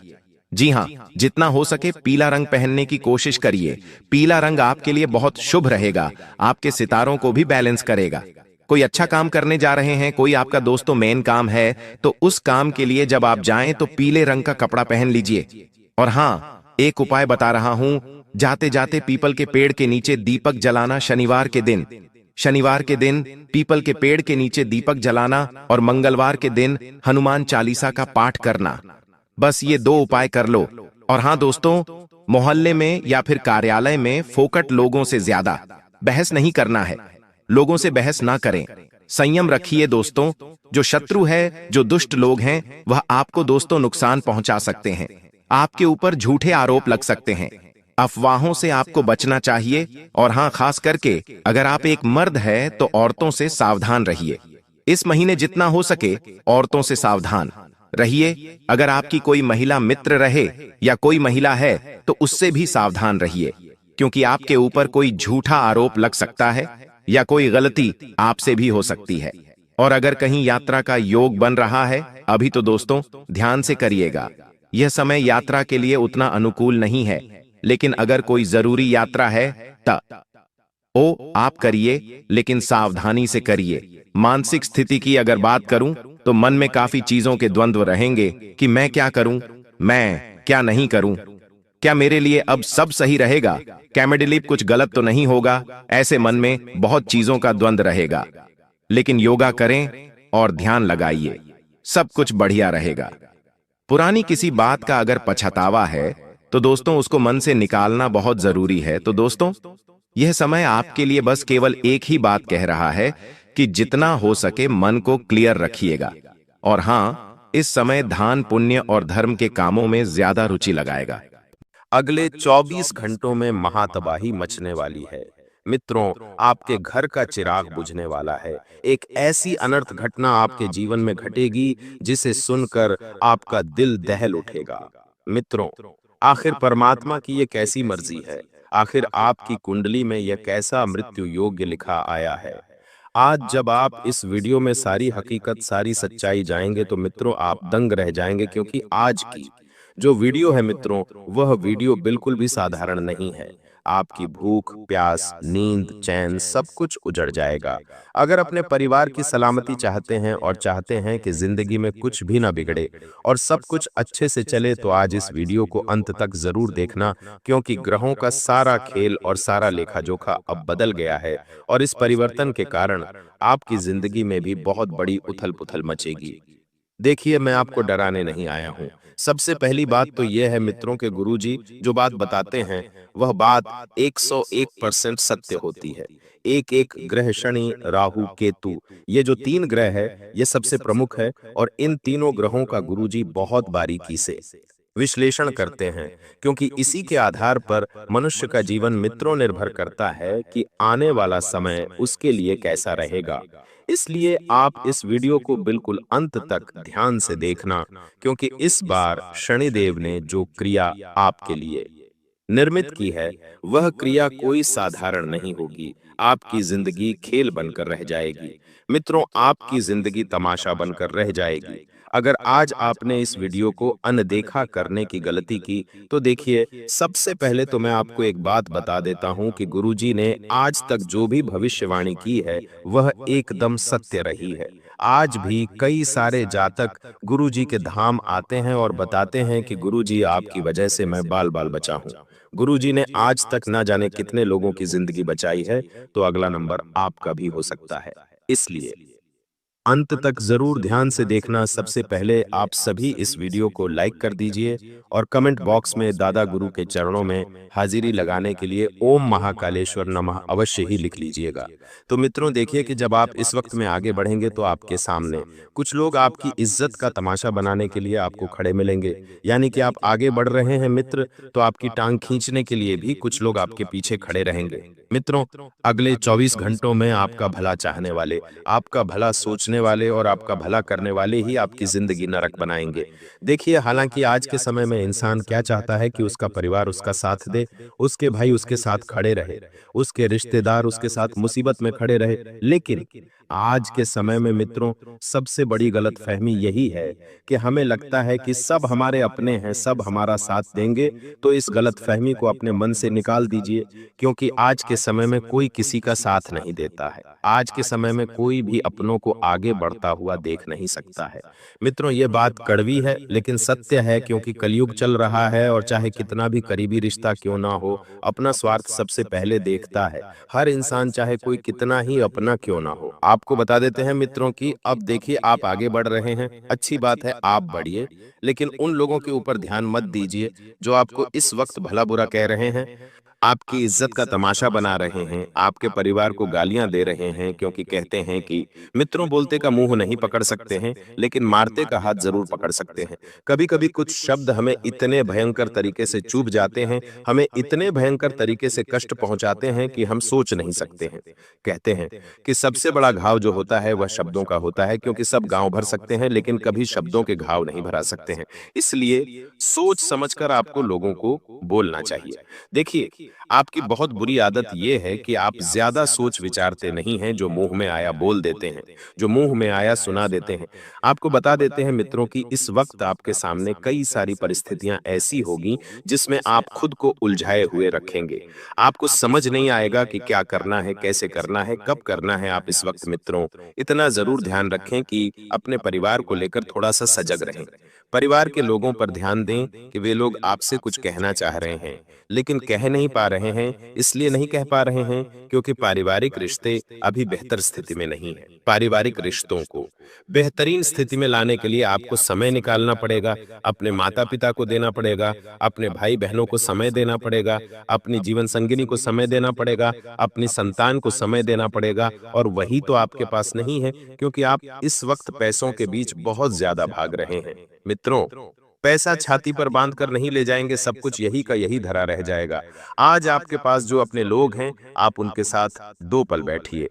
Speaker 1: जी हां, जितना हो सके पीला रंग पहनने की कोशिश करिए। पीला रंग आपके लिए बहुत शुभ रहेगा, आपके सितारों को भी बैलेंस करेगा। कोई अच्छा काम करने जा रहे हैं, कोई आपका दोस्तों मेन काम है, तो उस काम के लिए जब आप जाएं तो पीले रंग का कपड़ा पहन लीजिए। और हां, एक उपाय बता रहा हूं, जाते जाते पीपल के पेड़ के नीचे दीपक जलाना शनिवार के दिन। शनिवार के दिन पीपल के पेड़ के नीचे दीपक जलाना और मंगलवार के दिन हनुमान चालीसा का पाठ करना। बस ये 2 उपाय कर लो। और हां दोस्तों, मोहल्ले में या फिर कार्यालय में फोकट लोगों से ज्यादा बहस नहीं करना है। लोगों से बहस ना करें, संयम रखिए दोस्तों। जो शत्रु है, जो दुष्ट लोग हैं, वह आपको दोस्तों नुकसान पहुंचा सकते हैं। आपके ऊपर झूठे आरोप लग सकते हैं। अफवाहों से आपको बचना चाहिए। और हां, खास करके अगर आप एक मर्द है तो औरतों से सावधान रहिए। इस महीने जितना हो सके औरतों से सावधान रहिए। अगर आपकी कोई महिला मित्र रहे या कोई महिला है तो उससे भी सावधान रहिए, क्योंकि आपके ऊपर कोई झूठा आरोप लग सकता है या कोई गलती आपसे भी हो सकती है। और अगर कहीं यात्रा का योग बन रहा है अभी तो दोस्तों ध्यान से करिएगा, यह समय यात्रा के लिए उतना अनुकूल नहीं है। लेकिन अगर कोई जरूरी यात्रा है आप करिए, लेकिन सावधानी से करिए। मानसिक स्थिति की अगर बात करूं तो मन में काफी चीजों के द्वंद्व रहेंगे कि मैं क्या करूं, मैं क्या नहीं करूं, क्या मेरे लिए अब सब सही रहेगा, क्या मेरे लिए कुछ गलत तो नहीं होगा। ऐसे मन में बहुत चीजों का द्वंद्व रहेगा। लेकिन योगा करें और ध्यान लगाइए, सब कुछ बढ़िया रहेगा। पुरानी किसी बात का अगर पछतावा है तो दोस्तों उसको मन से निकालना बहुत जरूरी है। तो दोस्तों, यह समय आपके लिए बस केवल एक ही बात कह रहा है कि जितना हो सके मन को क्लियर रखिएगा। और हां, इस समय दान पुण्य और धर्म के कामों में ज्यादा रुचि लगाएगा।
Speaker 2: अगले 24 घंटों में महातबाही मचने वाली है। मित्रों, आपके घर का चिराग बुझने वाला है। एक ऐसी अनर्थ घटना आपके जीवन में घटेगी जिसे सुनकर आपका दिल दहल उठेगा। मित्रों, आखिर परमात्मा की ये कैसी मर्जी है? आखिर आपकी कुंडली में यह कैसा मृत्यु योग्य लिखा आया है? आज जब आप इस वीडियो में सारी हकीकत, सारी सच्चाई जाएंगे तो मित्रों आप दंग रह जाएंगे, क्योंकि आज की जो वीडियो है मित्रों, वह वीडियो बिल्कुल भी साधारण नहीं है। आपकी भूख, प्यास, नींद, चैन सब कुछ उजड़ जाएगा। अगर अपने परिवार की सलामती चाहते हैं और चाहते हैं कि जिंदगी में कुछ भी ना बिगड़े और सब कुछ अच्छे से चले, तो आज इस वीडियो को अंत तक जरूर देखना, क्योंकि ग्रहों का सारा खेल और सारा लेखा जोखा अब बदल गया है और इस परिवर्तन के कारण आपकी जिंदगी में भी बहुत बड़ी उथल पुथल मचेगी। देखिए, मैं आपको डराने नहीं आया हूं। सबसे पहली बात तो यह है मित्रों के गुरुजी जो बात बताते हैं वह बात 101% सत्य होती है। एक एक ग्रह, शनि, राहु, केतु, ये जो 3 ग्रह है ये सबसे प्रमुख है और इन तीनों ग्रहों का गुरुजी बहुत बारीकी से विश्लेषण करते हैं, क्योंकि इसी के आधार पर मनुष्य का जीवन मित्रों निर्भर करता है कि आने वाला समय उसके लिए कैसा रहेगा। इसलिए आप इस वीडियो को बिल्कुल अंत तक ध्यान से देखना, क्योंकि इस बार शनिदेव ने जो क्रिया आपके लिए निर्मित की है वह क्रिया कोई साधारण नहीं होगी। आपकी जिंदगी खेल बनकर रह जाएगी मित्रों, आपकी जिंदगी तमाशा बनकर रह जाएगी। अगर आज आपने इस वीडियो को अनदेखा करने की गलती की, तो देखिए, सबसे पहले तो मैं आपको एक बात बता देता हूं कि गुरुजी ने आज तक जो भी भविष्यवाणी की है, वह एकदम सत्य रही है। आज भी कई सारे जातक गुरुजी के धाम आते हैं और बताते हैं कि गुरुजी, आपकी वजह से मैं बाल बाल बचा हूं। गुरुजी ने आज तक ना जाने कितने लोगों की जिंदगी बचाई है, तो अगला नंबर आपका भी हो सकता है। इसलिए अंत तक जरूर ध्यान से देखना। सबसे पहले आप सभी इस वीडियो को लाइक कर दीजिए और कमेंट बॉक्स में दादा गुरु के चरणों में हाजिरी लगाने के लिए ओम महाकालेश्वर नमः अवश्य ही लिख लीजिएगा। तो मित्रों, देखिए कि जब आप इस वक्त में आगे बढ़ेंगे तो आपके सामने कुछ लोग आपकी इज्जत का तमाशा बनाने के लिए आपको खड़े मिलेंगे। यानी कि आप आगे बढ़ रहे हैं मित्र, तो आपकी टांग खींचने के लिए भी कुछ लोग आपके पीछे खड़े रहेंगे। मित्रों, अगले 24 घंटों में आपका भला चाहने वाले, आपका भला सोचने वाले और आपका भला करने वाले ही आपकी जिंदगी नरक बनाएंगे। देखिए, हालांकि आज के समय में इंसान क्या चाहता है कि उसका परिवार उसका साथ दे, उसके भाई उसके साथ खड़े रहे, उसके रिश्तेदार उसके साथ मुसीबत में खड़े रहे। लेकिन आज के समय में मित्रों, सबसे बड़ी गलतफहमी यही है कि हमें लगता है कि सब हमारे अपने हैं, सब हमारा साथ देंगे। तो इस गलतफहमी को अपने मन से निकाल दीजिए, क्योंकि आज के समय में कोई किसी का साथ नहीं देता है। आज के समय में कोई भी अपनों को आगे बढ़ता हुआ देख नहीं सकता है। मित्रों, ये बात कड़वी है लेकिन सत्य है, क्योंकि कलयुग चल रहा है और चाहे कितना भी करीबी रिश्ता क्यों ना हो, अपना स्वार्थ सबसे पहले देखता है। हर इंसान, चाहे कोई कितना ही अपना क्यों ना हो। आपको बता देते हैं मित्रों कि अब देखिए, आप आगे बढ़ रहे हैं, अच्छी बात है, आप बढ़िए, लेकिन उन लोगों के ऊपर ध्यान मत दीजिए जो आपको इस वक्त भला बुरा कह रहे हैं, आपकी इज्जत का तमाशा बना रहे हैं, आपके परिवार को गालियां दे रहे हैं, क्योंकि कहते हैं कि मित्रों, बोलते का मुंह नहीं पकड़ सकते हैं, लेकिन मारते का हाथ जरूर पकड़ सकते हैं। कभी कभी कुछ शब्द हमें इतने भयंकर तरीके से चुभ जाते हैं, हमें इतने भयंकर तरीके से कष्ट पहुंचाते हैं कि हम सोच नहीं सकते हैं। कहते हैं कि सबसे बड़ा घाव जो होता है वह शब्दों का होता है, क्योंकि सब गांव भर सकते हैं लेकिन कभी शब्दों के घाव नहीं भरा सकते हैं। इसलिए सोच समझकर आपको लोगों को बोलना चाहिए। देखिए, आपकी बहुत बुरी आदत यह है कि आप ज्यादा सोच विचारते नहीं हैं, जो मुंह में आया बोल देते हैं, जो मुंह में आया सुना देते हैं। आपको बता देते हैं मित्रों कि इस वक्त आपके सामने कई सारी परिस्थितियां ऐसी होगी जिसमें आप खुद को उलझाए हुए रखेंगे। आपको समझ नहीं आएगा कि क्या करना है, कैसे करना है, कब करना है। आप इस वक्त मित्रों इतना जरूर ध्यान रखें कि अपने परिवार को लेकर थोड़ा सा सजग रहें। परिवार के लोगों पर ध्यान दें कि वे लोग आपसे कुछ कहना चाह रहे हैं लेकिन कह नहीं पा रहे हैं। इसलिए नहीं कह पा रहे हैं क्योंकि पारिवारिक रिश्ते अभी बेहतर स्थिति में नहीं है। पारिवारिक रिश्तों को बेहतरीन स्थिति में लाने के लिए आपको समय निकालना पड़ेगा, अपने माता पिता को देना पड़ेगा, अपने भाई बहनों को समय देना पड़ेगा, अपनी जीवन संगिनी को समय देना पड़ेगा, अपनी संतान को समय देना पड़ेगा। और वही तो आपके पास नहीं है, क्योंकि आप इस वक्त पैसों के बीच बहुत ज्यादा भाग रहे हैं। मित्रों, पैसा छाती पर बांध कर नहीं ले जाएंगे, सब कुछ यही का यही धरा रह जाएगा। आज आपके पास जो अपने लोग हैं, आप उनके साथ 2 पल बैठिए।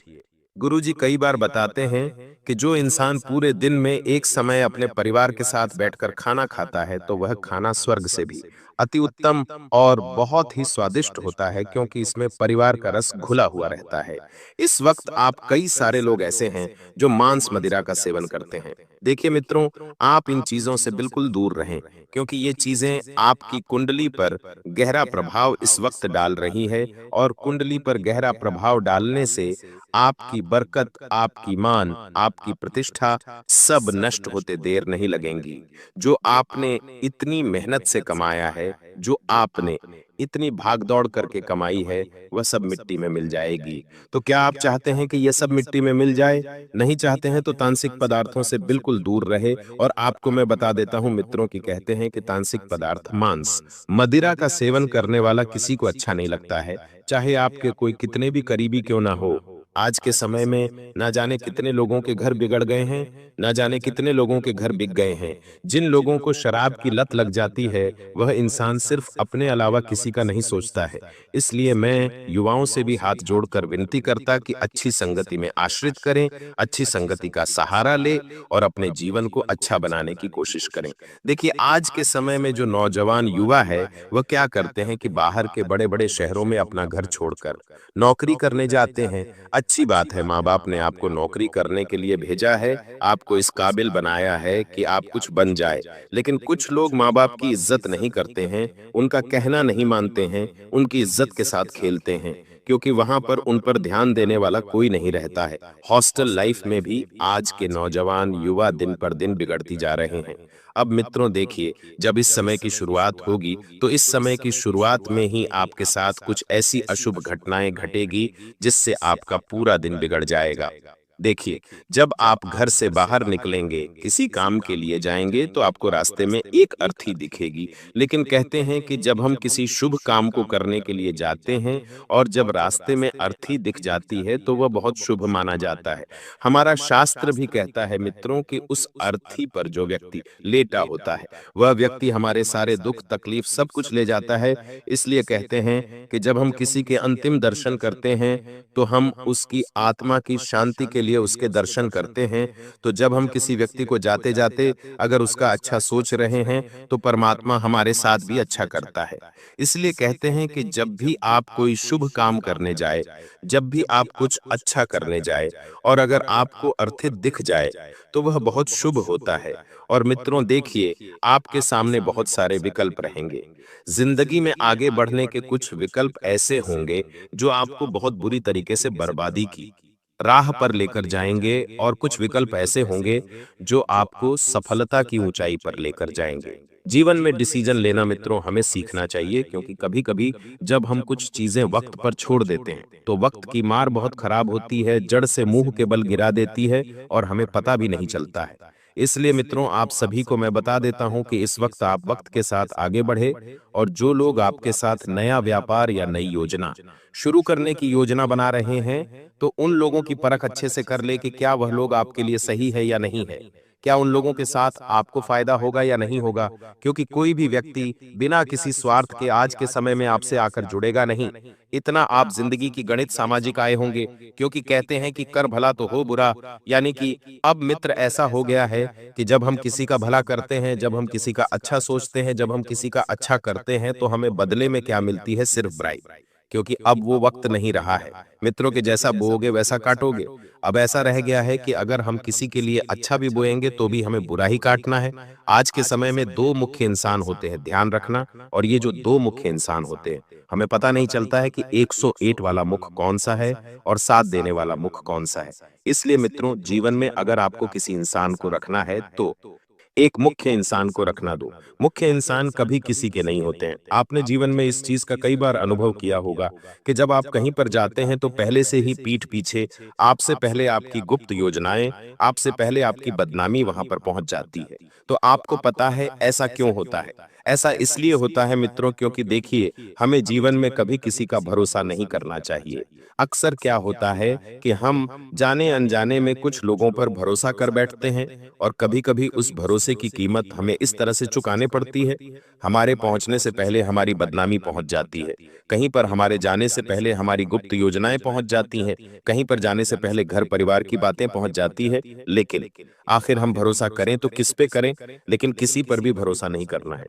Speaker 2: गुरुजी कई बार बताते हैं कि जो इंसान पूरे दिन में एक समय अपने परिवार के साथ बैठकर खाना खाता है, तो वह खाना स्वर्ग से भी अति उत्तम और बहुत ही स्वादिष्ट होता है, क्योंकि इसमें परिवार का रस घुला हुआ रहता है। इस वक्त आप कई सारे लोग ऐसे हैं जो मांस मदिरा का सेवन करते हैं। देखिए मित्रों, आप इन चीजों से बिल्कुल दूर रहें, क्योंकि ये चीजें आपकी कुंडली पर गहरा प्रभाव इस वक्त डाल रही है, और कुंडली पर गहरा प्रभाव डालने से आपकी बरकत, आपकी मान, आपकी प्रतिष्ठा सब नष्ट होते देर नहीं लगेंगी। जो आपने इतनी मेहनत से कमाया है, जो आपने इतनी भाग दौड़ करके कमाई है, वह सब मिट्टी में मिल जाएगी। तो क्या आप चाहते हैं कि यह सब मिट्टी में मिल जाए? नहीं चाहते हैं तो तांत्रिक पदार्थों से बिल्कुल दूर रहे। और आपको मैं बता देता हूं मित्रों कि कहते हैं कि तांत्रिक पदार्थ मांस मदिरा का सेवन करने वाला किसी को अच्छा नहीं लगता है, चाहे आपके कोई कितने भी करीबी क्यों ना हो। आज के समय में ना जाने कितने लोगों के घर बिगड़ गए हैं, ना जाने कितने लोगों के घर बिक गए हैं। जिन लोगों को शराब की लत लग जाती है, वह इंसान सिर्फ अपने अलावा किसी का नहीं सोचता है। इसलिए मैं युवाओं से भी हाथ जोड़कर विनती करता कि अच्छी संगति में आश्रित करें, अच्छी संगति का सहारा ले और अपने जीवन को अच्छा बनाने की कोशिश करें। देखिए, आज के समय में जो नौजवान युवा है, वह क्या करते हैं कि बाहर के बड़े बड़े शहरों में अपना घर छोड़कर नौकरी करने जाते हैं, अच्छी बात है, माँ बाप ने आपको नौकरी करने के लिए भेजा है, आपको इस काबिल बनाया है कि आप कुछ बन जाए। लेकिन कुछ लोग माँ बाप की इज्जत नहीं करते हैं, उनका कहना नहीं मानते हैं, उनकी इज्जत के साथ खेलते हैं, क्योंकि वहां पर उन पर ध्यान देने वाला कोई नहीं रहता है। हॉस्टल लाइफ में भी आज के नौजवान युवा दिन पर दिन बिगड़ती जा रहे हैं। अब मित्रों देखिए, जब इस समय की शुरुआत होगी, तो इस समय की शुरुआत में ही आपके साथ कुछ ऐसी अशुभ घटनाएं घटेगी जिससे आपका पूरा दिन बिगड़ जाएगा। देखिए, जब आप घर से बाहर निकलेंगे, किसी काम के लिए जाएंगे, तो आपको रास्ते में एक अर्थी दिखेगी। लेकिन कहते हैं कि जब हम किसी शुभ काम को करने के लिए जाते हैं और जब रास्ते में अर्थी दिख जाती है, तो वह बहुत शुभ माना जाता है। हमारा शास्त्र भी कहता है मित्रों कि उस अर्थी पर जो व्यक्ति लेटा होता है, वह व्यक्ति हमारे सारे दुख तकलीफ सब कुछ ले जाता है। इसलिए कहते हैं कि जब हम किसी के अंतिम दर्शन करते हैं, तो हम उसकी आत्मा की शांति के लिए उसके दर्शन करते हैं। तो जब हम किसी व्यक्ति को जाते जाते अगर उसका अच्छा सोच रहे हैं, तो परमात्मा हमारे साथ भी अच्छा करता है। इसलिए कहते हैं कि जब भी आप कोई शुभ काम करने जाए, जब भी आप कुछ अच्छा करने जाए और अगर आपको अर्थित दिख जाए, तो वह बहुत शुभ होता है। और मित्रों देखिए, आपके सामने बहुत सारे विकल्प रहेंगे। जिंदगी में आगे बढ़ने के कुछ विकल्प ऐसे होंगे जो आपको बहुत बुरी तरीके से बर्बादी की राह पर लेकर जाएंगे, और कुछ विकल्प ऐसे होंगे जो आपको सफलता की ऊंचाई पर लेकर जाएंगे। जीवन में डिसीजन लेना मित्रों हमें सीखना चाहिए, क्योंकि कभी कभी जब हम कुछ चीजें वक्त पर छोड़ देते हैं, तो वक्त की मार बहुत खराब होती है, जड़ से मुंह के बल गिरा देती है और हमें पता भी नहीं चलता है। इसलिए मित्रों, आप सभी को मैं बता देता हूं कि इस वक्त आप वक्त के साथ आगे बढ़े, और जो लोग आपके साथ नया व्यापार या नई योजना शुरू करने की योजना बना रहे हैं, तो उन लोगों की परख अच्छे से कर ले कि क्या वह लोग आपके लिए सही है या नहीं है, क्या उन लोगों के साथ आपको फायदा होगा या नहीं होगा। क्योंकि कोई भी व्यक्ति बिना किसी स्वार्थ के आज के समय में आपसे आकर जुड़ेगा नहीं। इतना आप जिंदगी की गणित सामाजिक आए होंगे, क्योंकि कहते हैं कि कर भला तो हो बुरा। यानी कि अब मित्र ऐसा हो गया है कि जब हम किसी का भला करते हैं, जब हम किसी का अच्छा सोचते हैं, जब हम किसी का अच्छा करते हैं, तो हमें बदले में क्या मिलती है? सिर्फ बुराई। क्योंकि अब वो वक्त नहीं रहा है मित्रों के जैसा बोओगे वैसा काटोगे। अब ऐसा रह गया है कि अगर हम किसी के लिए अच्छा भी बोएंगे तो भी हमें बुरा ही काटना है। आज के समय में दो मुख्य इंसान होते हैं, ध्यान रखना। और ये जो दो मुख्य इंसान होते हैं, हमें पता नहीं चलता है कि 108 वाला मुख कौन सा है और साथ देने वाला मुख कौन सा है। इसलिए मित्रों, जीवन में अगर आपको किसी इंसान को रखना है, तो एक मुख्य इंसान को रखना दो। मुख्य इंसान कभी किसी के नहीं होते हैं। आपने जीवन में इस चीज का कई बार अनुभव किया होगा कि जब आप कहीं पर जाते हैं, तो पहले से ही पीठ पीछे आपसे पहले आपकी गुप्त योजनाएं, आपसे पहले आपकी बदनामी वहां पर पहुंच जाती है। तो आपको पता है ऐसा क्यों होता है? ऐसा इसलिए होता है मित्रों, क्योंकि देखिए, हमें जीवन में कभी किसी का भरोसा नहीं करना चाहिए। अक्सर क्या होता है कि हम जाने अनजाने में कुछ लोगों पर भरोसा कर बैठते हैं, और कभी-कभी उस भरोसे की कीमत हमें इस तरह से चुकाने पड़ती है। हमारे पहुंचने से पहले हमारी बदनामी पहुंच जाती है, कहीं पर हमारे जाने से पहले हमारी गुप्त योजनाएं पहुंच जाती हैं, कहीं पर जाने से पहले घर परिवार की बातें पहुंच जाती है। लेकिन आखिर हम भरोसा करें तो किस पे करें? लेकिन किसी पर भी भरोसा नहीं करना है।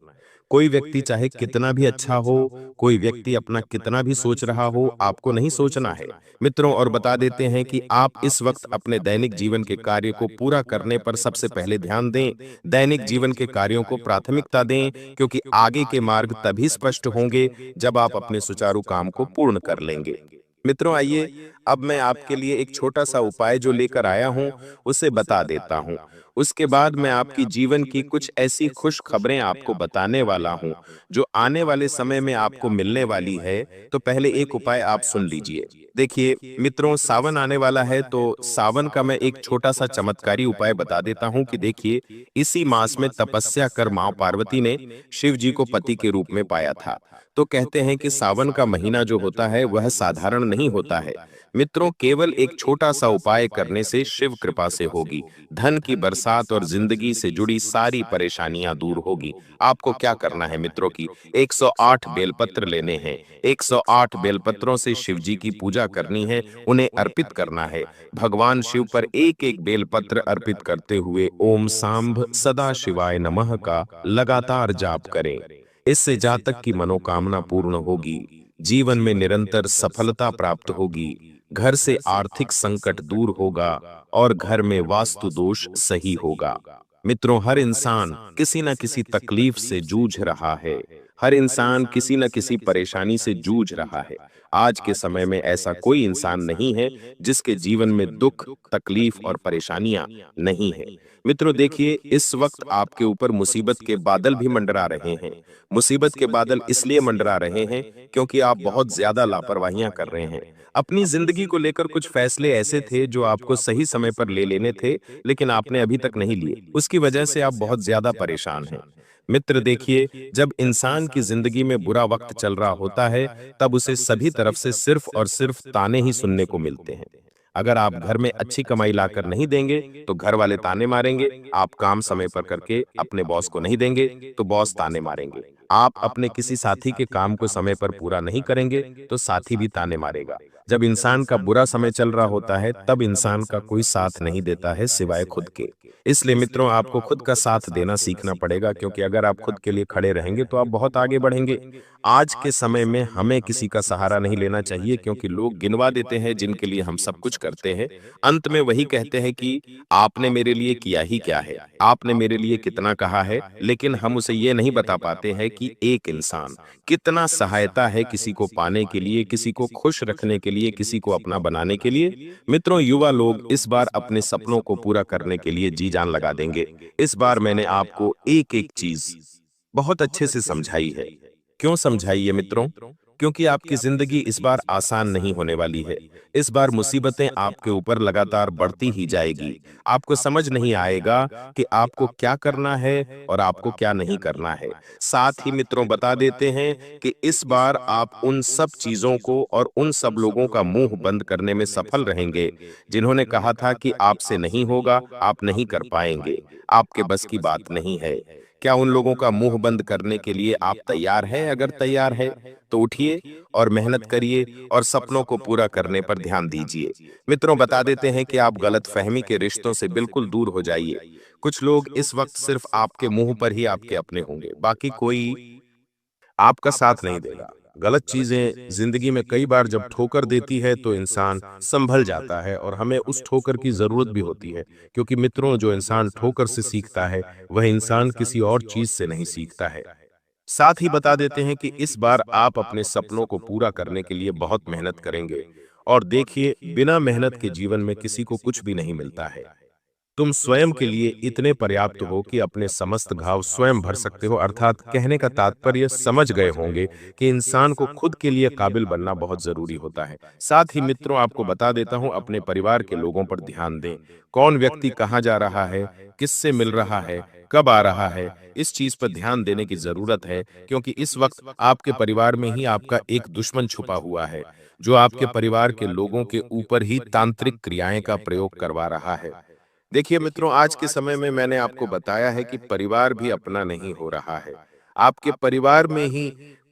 Speaker 2: कोई व्यक्ति चाहे कितना भी अच्छा हो, कोई व्यक्ति अपना कितना भी सोच रहा हो, आपको नहीं सोचना है मित्रों। और बता देते हैं कि आप इस वक्त अपने दैनिक जीवन के कार्य को पूरा करने पर सबसे पहले ध्यान दें, दैनिक जीवन के कार्यों को प्राथमिकता दें, क्योंकि आगे के मार्ग तभी स्पष्ट होंगे जब आप अपने सुचारू काम को पूर्ण कर लेंगे। मित्रों आइए, अब मैं आपके लिए एक छोटा सा उपाय जो लेकर आया हूं, उसे बता देता हूं। उसके बाद मैं आपकी जीवन की कुछ ऐसी खुश खबरें आपको बताने वाला हूं जो आने वाले समय में आपको मिलने वाली है। तो पहले एक उपाय आप सुन लीजिए। देखिए मित्रों, सावन आने वाला है, तो सावन का मैं एक छोटा सा चमत्कारी उपाय बता देता हूं कि देखिए, इसी मास में तपस्या कर मां पार्वती ने शिव जी को पति के रूप में पाया था। तो कहते हैं कि सावन का महीना जो होता है वह साधारण नहीं होता है मित्रों। केवल एक छोटा सा उपाय करने से शिव कृपा से होगी, धन की बरसात और जिंदगी से जुड़ी सारी परेशानियां दूर होगी। आपको क्या करना है मित्रों की 108 बेलपत्र लेने हैं। 108 बेलपत्रों से शिव जी की पूजा करनी है, उन्हें अर्पित करना है। भगवान शिव पर एक एक बेलपत्र अर्पित करते हुए ओम सांभ सदा शिवाय नमः का लगातार जाप करें। इससे जातक की मनोकामना पूर्ण होगी, जीवन में निरंतर सफलता प्राप्त होगी, घर से आर्थिक संकट दूर होगा और घर में वास्तु दोष सही होगा। मित्रों, हर इंसान किसी न किसी तकलीफ से जूझ रहा है। हर इंसान किसी न किसी परेशानी से जूझ रहा है। आज के समय में ऐसा कोई इंसान नहीं है जिसके जीवन में दुख, तकलीफ और परेशानियां नहीं है। मित्रों देखिए, इस वक्त आपके ऊपर मुसीबत के बादल भी मंडरा रहे हैं। मुसीबत के बादल इसलिए मंडरा रहे हैं क्योंकि आप बहुत ज्यादा लापरवाहियां कर रहे हैं। अपनी जिंदगी को लेकर कुछ फैसले ऐसे थे जो आपको सही समय पर ले लेने थे, लेकिन आपने अभी तक नहीं लिए। उसकी वजह से आप बहुत ज्यादा परेशान हैं। मित्र देखिए, जब इंसान की जिंदगी में बुरा वक्त चल रहा होता है, तब उसे सभी तरफ से सिर्फ और सिर्फ ताने ही सुनने को मिलते हैं। अगर आप घर में अच्छी कमाई लाकर नहीं देंगे तो घर वाले ताने मारेंगे। आप काम समय पर करके अपने बॉस को नहीं देंगे तो बॉस ताने मारेंगे। आप अपने किसी साथी के काम को समय पर पूरा नहीं करेंगे तो साथी भी ताने मारेगा। जब इंसान का बुरा समय चल रहा होता है, तब इंसान का कोई साथ नहीं देता है सिवाय खुद के। इसलिए मित्रों, आपको खुद का साथ देना सीखना पड़ेगा, क्योंकि अगर आप खुद के लिए खड़े रहेंगे तो आप बहुत आगे बढ़ेंगे। आज के समय में हमें किसी का सहारा नहीं लेना चाहिए, क्योंकि लोग गिनवा देते हैं जिनके लिए हम सब कुछ करते हैं। अंत में वही कहते हैं कि आपने मेरे लिए किया ही क्या है, आपने मेरे लिए कितना कहा है, लेकिन हम उसे ये नहीं बता पाते हैं कि एक इंसान कितना सहायता है किसी को पाने के लिए, किसी को खुश रखने के लिए, किसी को अपना बनाने के लिए। मित्रों, युवा लोग इस बार अपने सपनों को पूरा करने के लिए जी जान लगा देंगे। इस बार मैंने आपको एक एक चीज बहुत अच्छे से समझाई है। क्यों समझाई है मित्रों? क्योंकि आपकी जिंदगी इस बार आसान नहीं होने वाली है। इस बार मुसीबतें आपके ऊपर लगातार बढ़ती ही जाएगी। आपको समझ नहीं आएगा कि आपको क्या करना है और आपको क्या नहीं करना है। साथ ही मित्रों, बता देते हैं कि इस बार आप उन सब चीजों को और उन सब लोगों का मुंह बंद करने में सफल रहेंगे जिन्होंने कहा था कि आपसे नहीं होगा, आप नहीं कर पाएंगे, आपके बस की बात नहीं है। क्या उन लोगों का मुंह बंद करने के लिए आप तैयार हैं? अगर तैयार है तो उठिए और मेहनत करिए और सपनों को पूरा करने पर ध्यान दीजिए। मित्रों, बता देते हैं कि आप गलतफहमी के रिश्तों से बिल्कुल दूर हो जाइए। कुछ लोग इस वक्त सिर्फ आपके मुंह पर ही आपके अपने होंगे, बाकी कोई आपका साथ नहीं देगा। गलत चीजें जिंदगी में कई बार जब ठोकर देती है तो इंसान संभल जाता है, और हमें उस ठोकर की जरूरत भी होती है, क्योंकि मित्रों, जो इंसान ठोकर से सीखता है वह इंसान किसी और चीज से नहीं सीखता है। साथ ही बता देते हैं कि इस बार आप अपने सपनों को पूरा करने के लिए बहुत मेहनत करेंगे। और देखिए, बिना मेहनत के जीवन में किसी को कुछ भी नहीं मिलता है। तुम स्वयं के लिए इतने पर्याप्त हो कि अपने समस्त घाव स्वयं भर सकते हो। अर्थात कहने का तात्पर्य समझ गए होंगे कि इंसान को खुद के लिए काबिल बनना बहुत जरूरी होता है। साथ ही मित्रों, आपको बता देता हूं, अपने परिवार के लोगों पर ध्यान दें। कौन व्यक्ति कहाँ जा रहा है, किससे मिल रहा है, कब आ रहा है, इस चीज पर ध्यान देने की जरूरत है, क्योंकि इस वक्त आपके परिवार में ही आपका एक दुश्मन छुपा हुआ है, जो आपके परिवार के लोगों के ऊपर ही तांत्रिक क्रियाएं का प्रयोग करवा रहा है। देखिए मित्रों, आज के समय में मैंने आपको बताया है कि परिवार भी अपना नहीं हो रहा है। आपके परिवार में ही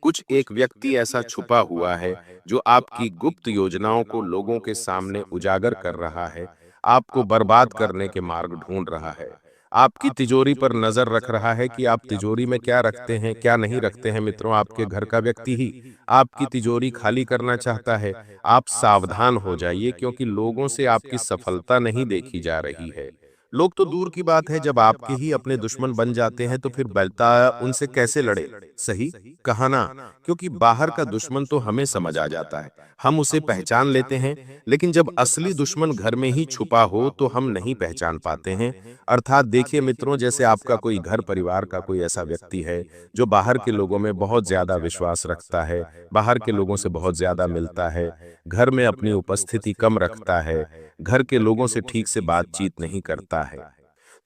Speaker 2: कुछ एक व्यक्ति ऐसा छुपा हुआ है जो आपकी गुप्त योजनाओं को लोगों के सामने उजागर कर रहा है, आपको बर्बाद करने के मार्ग ढूंढ रहा है, आपकी तिजोरी पर नजर रख रहा है कि आप तिजोरी में क्या रखते हैं, क्या नहीं रखते हैं। मित्रों, आपके घर का व्यक्ति ही आपकी तिजोरी खाली करना चाहता है। आप सावधान हो जाइए, क्योंकि लोगों से आपकी सफलता नहीं देखी जा रही है। लोग तो दूर की बात है, जब आपके ही अपने दुश्मन बन जाते हैं तो फिर बलता उनसे कैसे लड़े? सही कहा ना? क्योंकि बाहर का दुश्मन तो हमें समझ आ जाता है, हम उसे पहचान लेते हैं, लेकिन जब असली दुश्मन घर में ही छुपा हो तो हम नहीं पहचान पाते हैं। अर्थात देखिए मित्रों, जैसे आपका कोई घर परिवार का कोई ऐसा व्यक्ति है जो बाहर के लोगों में बहुत ज्यादा विश्वास रखता है, बाहर के लोगों से बहुत ज्यादा मिलता है, घर में अपनी उपस्थिति कम रखता है, घर के लोगों से ठीक से बातचीत नहीं करता है,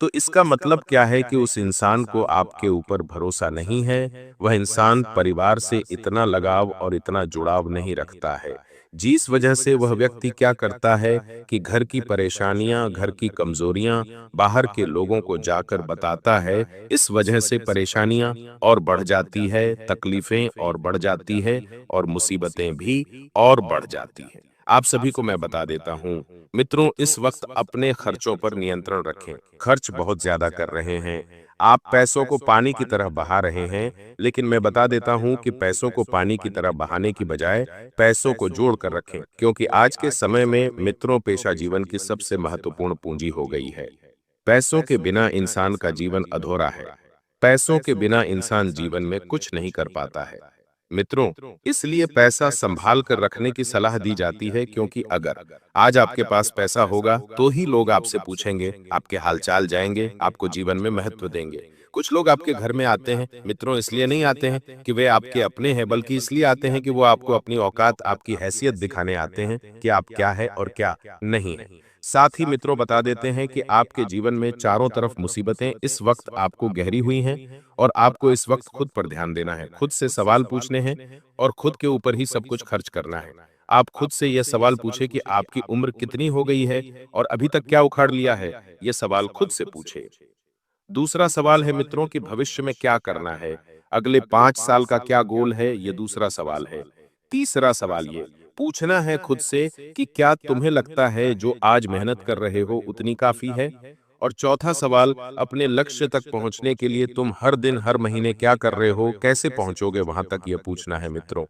Speaker 2: तो इसका मतलब क्या है कि उस इंसान को आपके ऊपर भरोसा नहीं है। वह इंसान परिवार से इतना लगाव और इतना जुड़ाव नहीं रखता है, जिस वजह से वह व्यक्ति क्या करता है कि घर की परेशानियां, घर की कमजोरियां बाहर के लोगों को जाकर बताता है। इस वजह से परेशानियां और बढ़ जाती है, तकलीफें और बढ़ जाती है, और मुसीबतें भी और बढ़ जाती हैं। आप सभी को मैं बता देता हूं, मित्रों, इस वक्त अपने खर्चों पर नियंत्रण रखें। खर्च बहुत ज्यादा कर रहे हैं, आप पैसों को पानी की तरह बहा रहे हैं, लेकिन मैं बता देता हूं कि पैसों को पानी की तरह बहाने की बजाय पैसों को जोड़ कर रखें, क्योंकि आज के समय में मित्रों पेशा जीवन की सबसे महत्वपूर्ण पूंजी हो गई है। पैसों के बिना इंसान का जीवन अधूरा है। पैसों के बिना इंसान जीवन में कुछ नहीं कर पाता है। मित्रों, इसलिए पैसा संभाल कर रखने की सलाह दी जाती है, क्योंकि अगर आज आपके पास पैसा होगा तो ही लोग आपसे पूछेंगे, आपके हालचाल जाएंगे, आपको जीवन में महत्व देंगे। कुछ लोग आपके घर में आते हैं मित्रों, इसलिए नहीं आते हैं कि वे आपके अपने हैं, बल्कि इसलिए आते हैं कि वो आपको अपनी औकात, आपकी हैसियत दिखाने आते हैं कि आप क्या है और क्या नहीं है। साथ ही मित्रों बता देते हैं कि आपके जीवन में चारों तरफ मुसीबतें इस वक्त आपको गहरी हुई हैं और आपको इस वक्त खुद पर ध्यान देना है, खुद से सवाल पूछने हैं और खुद के ऊपर ही सब कुछ खर्च करना है। आप खुद से यह सवाल पूछे कि आपकी उम्र कितनी हो गई है और अभी तक क्या उखाड़ लिया है, यह सवाल खुद से पूछे। दूसरा सवाल है मित्रों कि भविष्य में क्या करना है, अगले 5 साल का क्या गोल है, ये दूसरा सवाल है। तीसरा सवाल ये पूछना है खुद से कि क्या तुम्हें लगता है जो आज मेहनत कर रहे हो उतनी काफी है। और चौथा सवाल, अपने लक्ष्य तक पहुंचने के लिए तुम हर दिन हर महीने क्या कर रहे हो, कैसे पहुंचोगे वहां तक, यह पूछना है मित्रों।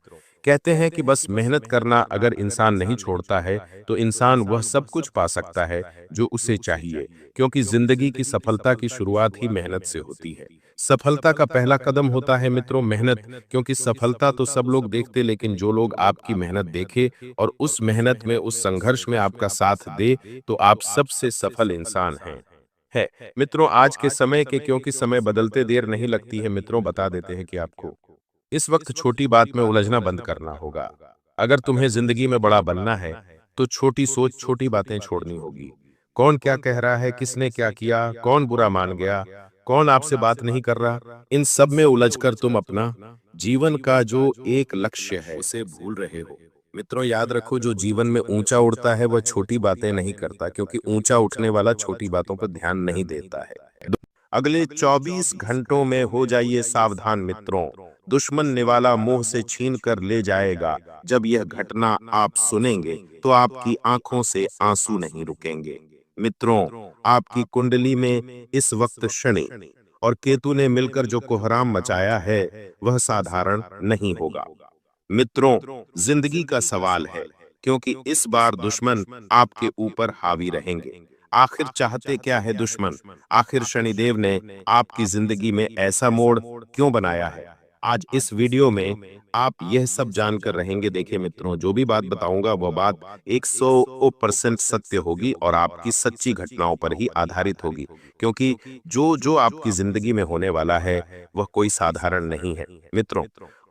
Speaker 2: कहते हैं कि बस मेहनत करना अगर इंसान नहीं छोड़ता है तो इंसान वह सब कुछ पा सकता है जो उसे चाहिए, क्योंकि जिंदगी की सफलता की शुरुआत ही मेहनत से होती है। सफलता का पहला कदम होता है मित्रों मेहनत, क्योंकि सफलता तो सब लोग देखते, लेकिन जो लोग आपकी मेहनत देखे और उस मेहनत में, उस संघर्ष में आपका साथ दे, तो आप सबसे सफल इंसान हैं। है मित्रों, आज के समय के, क्योंकि समय बदलते देर नहीं लगती है मित्रों, बता देते हैं कि आपको इस वक्त छोटी बात में उलझना बंद करना होगा। अगर तुम्हें जिंदगी में बड़ा बनना है तो छोटी सोच, छोटी बातें छोड़नी होगी। कौन क्या कह रहा है, किसने क्या किया, कौन बुरा मान गया, कौन आपसे बात नहीं कर रहा, इन सब में उलझकर तुम अपना जीवन का जो एक लक्ष्य है उसे भूल रहे हो। मित्रों याद रखो, जो जीवन में ऊंचा उड़ता है वह छोटी बातें नहीं करता, क्योंकि ऊंचा उठने वाला छोटी बातों पर ध्यान नहीं देता है। अगले 24 घंटों में हो जाइए सावधान मित्रों, दुश्मन निवाला मुंह से छीन कर ले जाएगा। जब यह घटना आप सुनेंगे तो आपकी आंखों से आंसू नहीं रुकेंगे। मित्रों, आपकी कुंडली में इस वक्त शनि और केतु ने मिलकर जो कोहराम मचाया है वह साधारण नहीं होगा। मित्रों, जिंदगी का सवाल है, क्योंकि इस बार दुश्मन आपके ऊपर हावी रहेंगे। आखिर चाहते क्या है दुश्मन? आखिर शनिदेव ने आपकी जिंदगी में ऐसा मोड़ क्यों बनाया है? आज इस वीडियो में आप यह सब जानकर रहेंगे। देखिए मित्रों, जो भी बात बताऊंगा वह बात 100% सत्य होगी और आपकी सच्ची घटनाओं पर ही आधारित होगी, क्योंकि जो जो आपकी जिंदगी में होने वाला है वह कोई साधारण नहीं है मित्रों,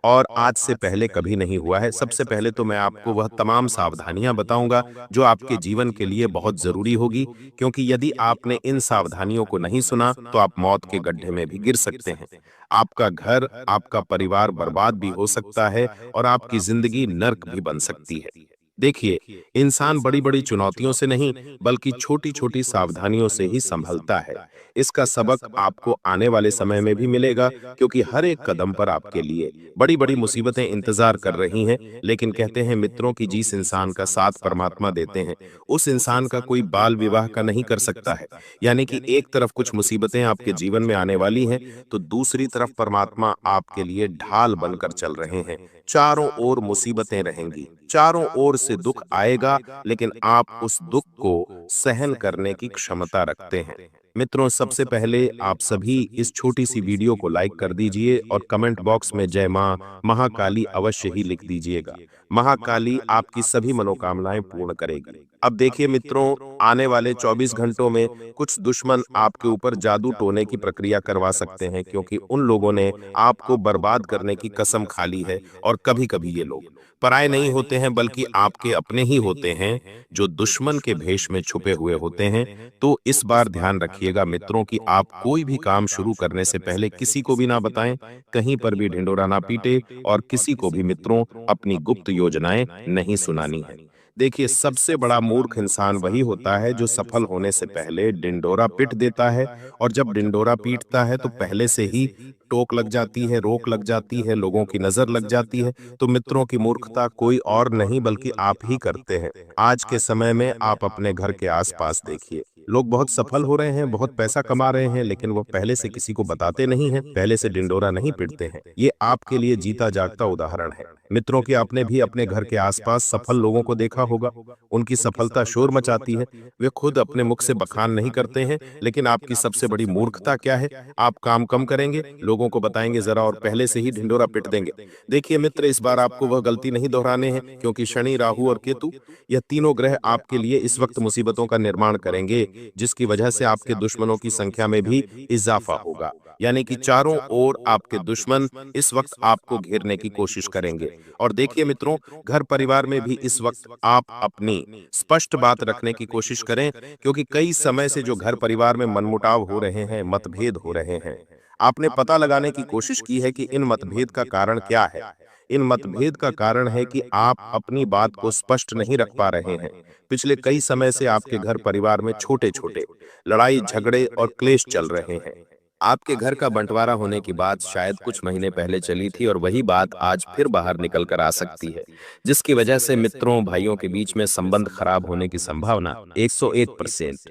Speaker 2: और आज से पहले कभी नहीं हुआ है। सबसे पहले तो मैं आपको वह तमाम सावधानियां बताऊंगा जो आपके जीवन के लिए बहुत जरूरी होगी, क्योंकि यदि आपने इन सावधानियों को नहीं सुना तो आप मौत के गड्ढे में भी गिर सकते हैं। आपका घर, आपका परिवार बर्बाद भी हो सकता है और आपकी जिंदगी नर्क भी बन सकती है। देखिए, इंसान बड़ी बड़ी चुनौतियों से नहीं बल्कि छोटी छोटी सावधानियों से ही संभलता है। इसका सबक आपको आने वाले समय में भी मिलेगा, क्योंकि हर एक कदम पर आपके लिए बड़ी बड़ी मुसीबतें इंतजार कर रही हैं। लेकिन कहते हैं मित्रों कि जिस इंसान का साथ परमात्मा देते हैं उस इंसान का कोई बाल विवाह का नहीं कर सकता है। यानी कि एक तरफ कुछ मुसीबतें आपके जीवन में आने वाली हैं तो दूसरी तरफ परमात्मा आपके लिए ढाल बनकर चल रहे हैं। चारों ओर मुसीबतें रहेंगी, चारों ओर से दुख आएगा, लेकिन आप उस दुख को सहन करने की क्षमता रखते हैं। मित्रों, सबसे पहले आप सभी इस छोटी सी वीडियो को लाइक कर दीजिए और कमेंट बॉक्स में जय मां महाकाली अवश्य ही लिख दीजिएगा। महाकाली आपकी सभी मनोकामनाएं पूर्ण करेगी। अब देखिए मित्रों, आने वाले 24 घंटों में कुछ दुश्मन आपके ऊपर जादू टोने की प्रक्रिया करवा सकते हैं, क्योंकि उन लोगों ने आपको बर्बाद करने की कसम खा ली है। और कभी कभी ये लोग पराये नहीं होते हैं बल्कि आपके अपने ही होते हैं, जो दुश्मन के भेष में छुपे हुए होते हैं। तो इस बार ध्यान रखिएगा मित्रों कि आप कोई भी काम शुरू करने से पहले किसी को भी ना बताएं, कहीं पर भी ढिंडोरा ना पीटे और किसी को भी मित्रों अपनी गुप्त योजनाएं नहीं सुनानी है। देखिए, सबसे बड़ा मूर्ख इंसान वही होता है जो सफल होने से पहले डिंडोरा पीट देता है, और जब डिंडोरा पीटता है तो पहले से ही टोक लग जाती है, रोक लग जाती है, लोगों की नजर लग जाती है। तो मित्रों की मूर्खता कोई और नहीं बल्कि आप ही करते हैं। आज के समय में आप अपने घर के आसपास देखिए, लोग बहुत सफल हो रहे हैं, बहुत पैसा कमा रहे हैं, लेकिन वो पहले से किसी को बताते नहीं हैं, पहले से ढिंढोरा नहीं पीटते हैं। ये आपके लिए जीता जागता उदाहरण है। मित्रों की आपने भी अपने घर के आसपास सफल लोगों को देखा होगा। उनकी सफलता शोर मचाती है। वे खुद अपने मुख से बखान नहीं करते हैं, लेकिन आपकी सबसे बड़ी मूर्खता क्या है? आप काम कम करेंगे, लोगों को बताएंगे जरा और पहले से ही ढिंढोरा पीट देंगे। देखिए मित्र, इस बार आपको वह गलती नहीं दोहराने हैं, क्योंकि शनि, राहु और केतु, यह तीनों ग्रह आपके लिए इस वक्त मुसीबतों का निर्माण करेंगे, जिसकी वजह से आपके दुश्मनों की संख्या में भी इजाफा होगा। यानी कि चारों ओर आपके दुश्मन इस वक्त आपको घेरने की कोशिश करेंगे। और देखिए मित्रों, घर परिवार में भी इस वक्त आप अपनी स्पष्ट बात रखने की कोशिश करें, क्योंकि कई समय से जो घर परिवार में मनमुटाव हो रहे हैं, मतभेद हो रहे हैं, आपने पता लगाने की कोशिश की है कि इन मतभेद का कारण क्या है? इन मतभेद का कारण है कि आप अपनी बात को स्पष्ट नहीं रख पा रहे हैं। पिछले कई समय से आपके घर परिवार में छोटे-छोटे लड़ाई, झगड़े और क्लेश चल रहे हैं। आपके घर का बंटवारा होने की बात शायद कुछ महीने पहले चली थी और वही बात आज फिर बाहर निकल कर आ सकती है, जिसकी वजह से मित्रों, भाइयों के बीच में संबंध खराब होने की संभावना 101%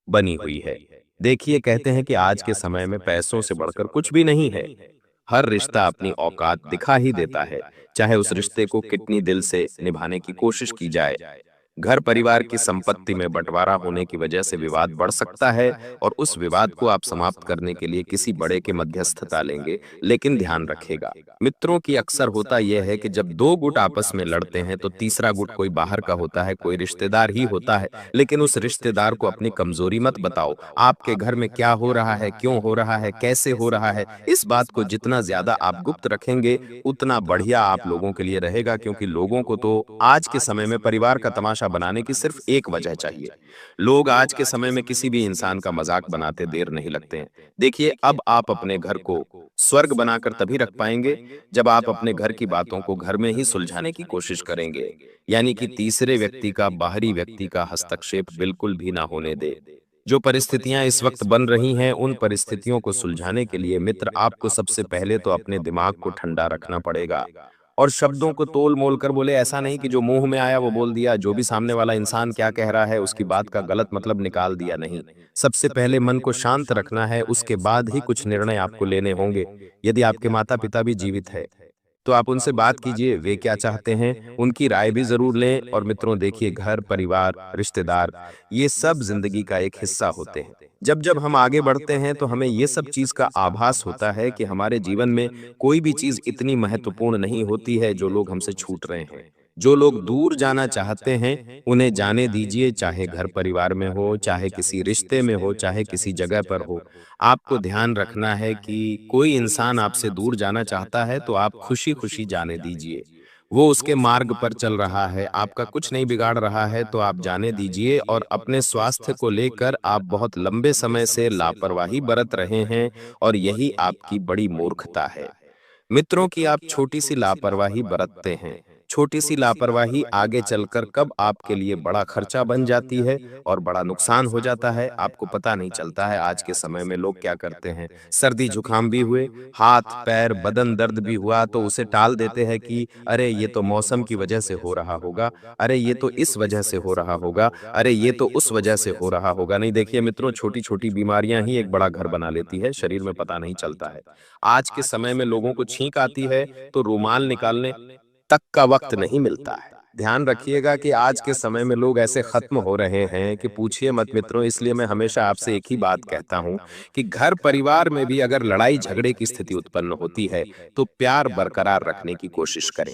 Speaker 2: बनी हुई है। देखिए, कहते हैं कि आज के समय में पैसों से बढ़कर कुछ भी नहीं है। हर रिश्ता अपनी औकात दिखा ही देता है, चाहे उस रिश्ते को कितनी दिल से निभाने की कोशिश की जाए। घर परिवार की संपत्ति में बंटवारा होने की वजह से विवाद बढ़ सकता है और उस विवाद को आप समाप्त करने के लिए किसी बड़े के मध्यस्थता लेंगे, लेकिन ध्यान रखिएगा, मित्रों की अक्सर होता यह है कि जब दो गुट आपस में लड़ते हैं तो तीसरा गुट कोई बाहर का होता है, कोई रिश्तेदार ही होता है। लेकिन उस रिश्तेदार को अपनी कमजोरी मत बताओ। आपके घर में क्या हो रहा है, क्यों हो रहा है, कैसे हो रहा है, इस बात को जितना ज्यादा आप गुप्त रखेंगे उतना बढ़िया आप लोगों के लिए रहेगा, क्योंकि लोगों को तो आज के समय में परिवार का तमाशा बनाने की सिर्फ एक वजह चाहिए। लोग आज के समय में किसी भी इंसान का मजाक बनाते देर नहीं लगते हैं। देखिए, अब आप अपने घर को स्वर्ग बनाकर तभी रख पाएंगे जब आप अपने घर की बातों को घर में ही सुलझाने की कोशिश करेंगे, यानी कि तीसरे व्यक्ति का, बाहरी व्यक्ति का हस्तक्षेप बिल्कुल भी ना होने दे। जो परिस्थितियां इस वक्त बन रही हैं, उन परिस्थितियों को सुलझाने के लिए मित्र, आपको सबसे पहले तो अपने दिमाग को ठंडा रखना पड़ेगा और शब्दों को तोल मोल कर बोले। ऐसा नहीं कि जो मुंह में आया वो बोल दिया, जो भी सामने वाला इंसान क्या कह रहा है उसकी बात का गलत मतलब निकाल दिया। नहीं, सबसे पहले मन को शांत रखना है, उसके बाद ही कुछ निर्णय आपको लेने होंगे। यदि आपके माता पिता भी जीवित है तो आप उनसे बात कीजिए, वे क्या चाहते हैं, उनकी राय भी जरूर लें। और मित्रों देखिए, घर परिवार, रिश्तेदार, ये सब जिंदगी का एक हिस्सा होते हैं। जब जब हम आगे बढ़ते हैं तो हमें ये सब चीज का आभास होता है कि हमारे जीवन में कोई भी चीज इतनी महत्वपूर्ण नहीं होती है जो लोग हमसे छूट रहे हैं। जो लोग दूर जाना चाहते हैं उन्हें जाने दीजिए, चाहे घर परिवार में हो, चाहे किसी रिश्ते में हो, चाहे किसी जगह पर हो। आपको ध्यान रखना है कि कोई इंसान आपसे दूर जाना चाहता है तो आप खुशी खुशी जाने दीजिए। वो उसके मार्ग पर चल रहा है, आपका कुछ नहीं बिगाड़ रहा है, तो आप जाने दीजिए। और अपने स्वास्थ्य को लेकर आप बहुत लंबे समय से लापरवाही बरत रहे हैं और यही आपकी बड़ी मूर्खता है। मित्रों की आप छोटी सी लापरवाही बरतते हैं। छोटी सी लापरवाही आगे चलकर कब आपके लिए बड़ा खर्चा बन जाती है और बड़ा नुकसान हो जाता है, आपको पता नहीं चलता है। आज के समय में लोग क्या करते हैं, सर्दी जुकाम भी हुए, हाथ पैर बदन दर्द भी हुआ तो उसे टाल देते हैं कि अरे ये तो मौसम की वजह से हो रहा होगा, अरे ये तो इस वजह से हो रहा होगा, अरे ये तो उस वजह से हो रहा होगा। नहीं, देखिए मित्रों, छोटी छोटी बीमारियां ही एक बड़ा घर बना लेती है, शरीर में पता नहीं चलता है। आज के समय में लोगों को छींक आती है तो रुमाल निकालने तक का वक्त नहीं मिलता है। ध्यान रखिएगा कि आज के समय में लोग ऐसे खत्म हो रहे हैं कि पूछिए मत मित्रों। इसलिए मैं हमेशा आपसे एक ही बात कहता हूं कि घर परिवार में भी अगर लड़ाई झगड़े की स्थिति उत्पन्न होती है तो प्यार बरकरार रखने की कोशिश करें,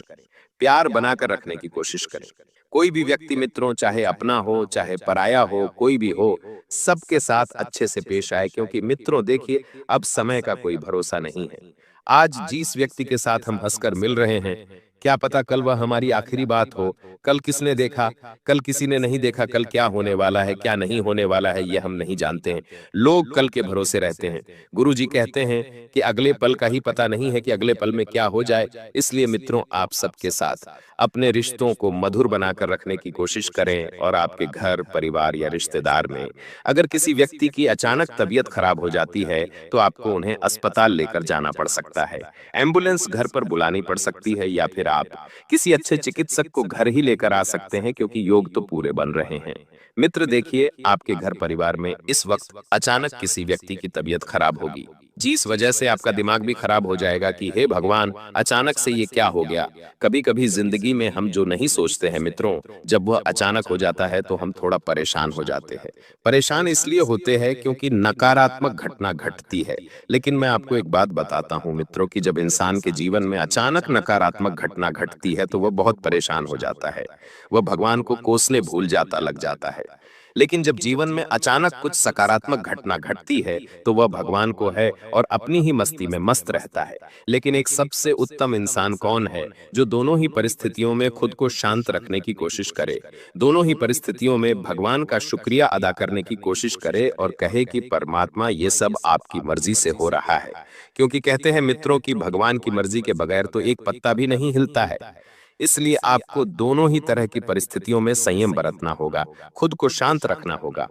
Speaker 2: प्यार बनाकर रखने की कोशिश करें। कोई भी व्यक्ति मित्रों, चाहे अपना हो चाहे पराया हो, कोई भी हो, सबके साथ अच्छे से पेश आए, क्योंकि मित्रों देखिए, अब समय का कोई भरोसा नहीं है। आज जिस व्यक्ति के साथ हम हंसकर मिल रहे हैं, क्या पता कल वह हमारी आखिरी बात हो। कल किसने देखा, कल किसी ने नहीं देखा, कल क्या होने वाला है क्या नहीं होने वाला है ये हम नहीं जानते हैं। लोग कल के भरोसे रहते हैं। गुरुजी कहते हैं कि अगले पल का ही पता नहीं है कि अगले पल में क्या हो जाए। इसलिए मित्रों, आप सबके साथ अपने रिश्तों को मधुर बनाकर रखने की कोशिश करें। और आपके घर परिवार या रिश्तेदार में अगर किसी व्यक्ति की अचानक तबीयत खराब हो जाती है तो आपको उन्हें अस्पताल लेकर जाना पड़ सकता है। एम्बुलेंस घर पर बुलानी पड़ सकती है, या फिर आप किसी अच्छे चिकित्सक को घर ही लेकर आ सकते हैं, क्योंकि योग तो पूरे बन रहे हैं। मित्र देखिए, आपके घर परिवार में इस वक्त अचानक किसी व्यक्ति की तबीयत खराब होगी, जिस वजह से आपका दिमाग भी खराब हो जाएगा कि हे भगवान, अचानक से ये क्या हो गया। कभी कभी जिंदगी में हम जो नहीं सोचते हैं मित्रों, जब वह अचानक हो जाता है तो हम थोड़ा परेशान हो जाते हैं। परेशान इसलिए होते हैं क्योंकि नकारात्मक घटना घटती है। लेकिन मैं आपको एक बात बताता हूं मित्रों, कि जब इंसान के जीवन में अचानक नकारात्मक घटना घटती है तो वह बहुत परेशान हो जाता है। वह भगवान को कोसने भूल जाता लग जाता है। लेकिन जब जीवन में अचानक कुछ सकारात्मक घटना घटती है तो वह भगवान को है और अपनी ही मस्ती में मस्त रहता है। लेकिन एक सबसे उत्तम इंसान कौन है, जो दोनों ही परिस्थितियों में खुद को शांत रखने की कोशिश करे, दोनों ही परिस्थितियों में भगवान का शुक्रिया अदा करने की कोशिश करे और कहे कि परमात्मा, ये सब आपकी मर्जी से हो रहा है। क्योंकि कहते हैं मित्रों कि भगवान की मर्जी के बगैर तो एक पत्ता भी नहीं हिलता है। इसलिए आपको दोनों ही तरह की परिस्थितियों में संयम बरतना होगा, खुद को शांत रखना होगा।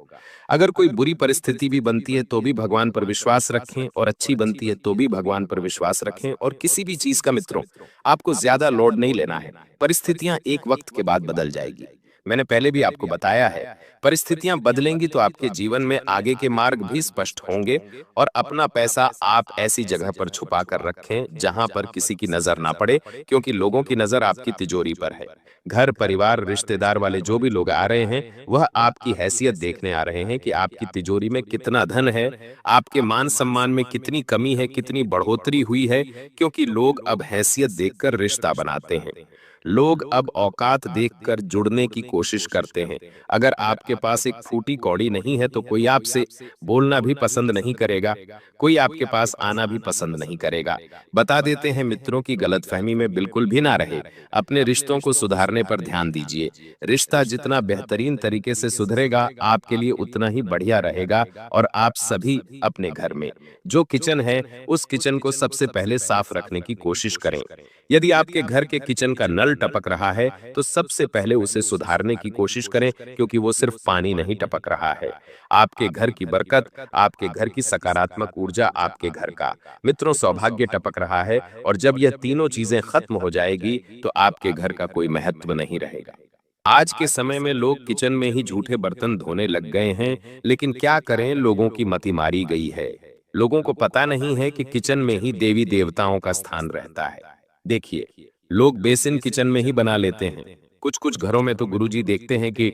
Speaker 2: अगर कोई बुरी परिस्थिति भी बनती है तो भी भगवान पर विश्वास रखें, और अच्छी बनती है तो भी भगवान पर विश्वास रखें। और किसी भी चीज का मित्रों, आपको ज्यादा लोड नहीं लेना है। परिस्थितियां एक वक्त के बाद बदल जाएगी। मैंने पहले भी आपको बताया है, परिस्थितियां बदलेंगी तो आपके जीवन में आगे के मार्ग भी स्पष्ट होंगे। और अपना पैसा आप ऐसी जगह पर छुपा कर रखें जहां पर किसी की नजर ना पड़े, क्योंकि लोगों की नजर आपकी तिजोरी पर है। घर परिवार रिश्तेदार वाले जो भी लोग आ रहे हैं, वह आपकी हैसियत देखने आ रहे हैं कि आपकी तिजोरी में कितना धन है, आपके मान सम्मान में कितनी कमी है, कितनी बढ़ोतरी हुई है। क्योंकि लोग अब हैसियत देखकर रिश्ता बनाते हैं। लोग अब औकात देखकर जुड़ने की कोशिश करते हैं। अगर आपके पास एक फूटी कौड़ी नहीं है तो कोई आपसे बोलना भी पसंद नहीं करेगा, कोई आपके पास आना भी पसंद नहीं करेगा। बता देते हैं मित्रों की गलतफहमी में बिल्कुल भी ना रहे। अपने रिश्तों को सुधारने पर ध्यान दीजिए। रिश्ता जितना बेहतरीन तरीके से सुधरेगा, आपके लिए उतना ही बढ़िया रहेगा। और आप सभी अपने घर में जो किचन है, उस किचन को सबसे पहले साफ रखने की कोशिश करें। यदि आपके घर के किचन का नल टपक रहा है तो सबसे पहले उसे सुधारने की कोशिश करें, क्योंकि वो सिर्फ पानी नहीं टपक रहा है। आपके घर की बरकत, आपके घर की सकारात्मक ऊर्जा, आपके घर का मित्रों सौभाग्य टपक रहा है। और जब यह तीनों चीजें खत्म हो जाएगी तो आपके घर का कोई महत्व नहीं रहेगा। आज के समय में लोग किचन में ही झूठे बर्तन धोने लग गए हैं। लेकिन क्या करें, लोगों की मति मारी गई है। लोगों को पता नहीं है कि किचन में ही देवी देवताओं का स्थान रहता है। देखिए, लोग बेसिन किचन में ही बना लेते हैं। कुछ कुछ घरों में तो गुरुजी देखते हैं कि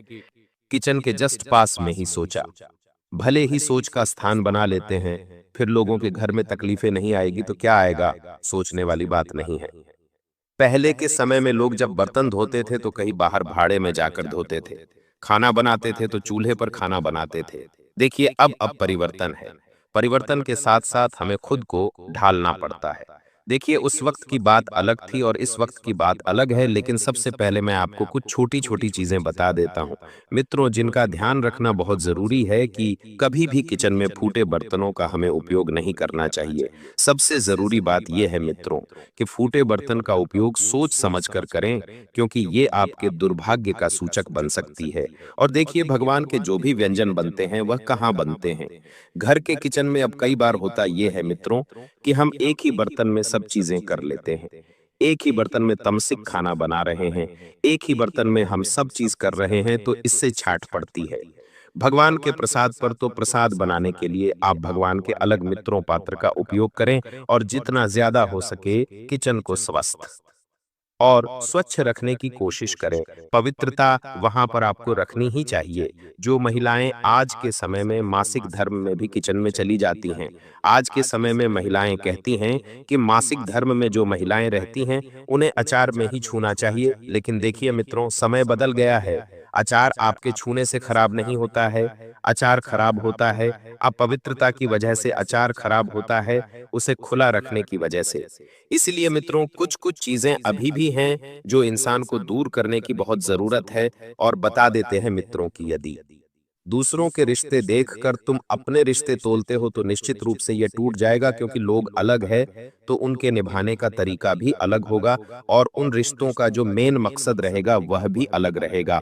Speaker 2: किचन के जस्ट पास में ही सोचा, भले ही सोच का स्थान बना लेते हैं। फिर लोगों के घर में तकलीफें नहीं आएगी तो क्या आएगा, सोचने वाली बात नहीं है। पहले के समय में लोग जब बर्तन धोते थे तो कहीं बाहर भाड़े में जाकर धोते थे। खाना बनाते थे तो चूल्हे पर खाना बनाते थे। देखिए, अब परिवर्तन है। परिवर्तन के साथ साथ हमें खुद को ढालना पड़ता है। देखिए, उस वक्त की बात अलग थी और इस वक्त की बात अलग है। लेकिन सबसे पहले मैं आपको कुछ छोटी छोटी चीजें बता देता हूं मित्रों, जिनका ध्यान रखना बहुत जरूरी है कि कभी भी किचन में फूटे बर्तनों का हमें उपयोग नहीं करना चाहिए। सबसे जरूरी बात यह है मित्रों कि फूटे बर्तन का उपयोग सोच समझ कर करें, क्योंकि ये आपके दुर्भाग्य का सूचक बन सकती है। और देखिए, भगवान के जो भी व्यंजन बनते हैं वह कहाँ बनते हैं? घर के किचन में। अब कई बार होता यह है मित्रों कि हम एक ही बर्तन में सब चीजें कर लेते हैं। एक ही बर्तन में तमसिक खाना बना रहे हैं, एक ही बर्तन में हम सब चीज कर रहे हैं, तो इससे छाट पड़ती है। भगवान के प्रसाद पर तो प्रसाद बनाने के लिए आप भगवान के अलग मित्रों पात्र का उपयोग करें। और जितना ज्यादा हो सके किचन को स्वस्थ और स्वच्छ रखने की कोशिश करें। पवित्रता वहां पर आपको रखनी ही चाहिए। जो महिलाएं आज के समय में मासिक धर्म में भी किचन में चली जाती हैं, आज के समय में महिलाएं कहती हैं कि मासिक धर्म में जो महिलाएं रहती हैं उन्हें अचार में ही छूना चाहिए। लेकिन देखिए मित्रों, समय बदल गया है। अचार आपके छूने से खराब नहीं होता है, अचार खराब होता है अपवित्रता की वजह से। अचार खराब होता है उसे खुला रखने की वजह से। इसलिए मित्रों, कुछ कुछ चीजें अभी भी हैं जो इंसान को दूर करने की बहुत जरूरत है। और बता देते हैं मित्रों की यदि दूसरों के रिश्ते देखकर तुम अपने रिश्ते तोलते हो तो निश्चित रूप से यह टूट जाएगा, क्योंकि लोग अलग है तो उनके निभाने का तरीका भी अलग होगा और उन रिश्तों का जो मेन मकसद रहेगा वह भी अलग रहेगा।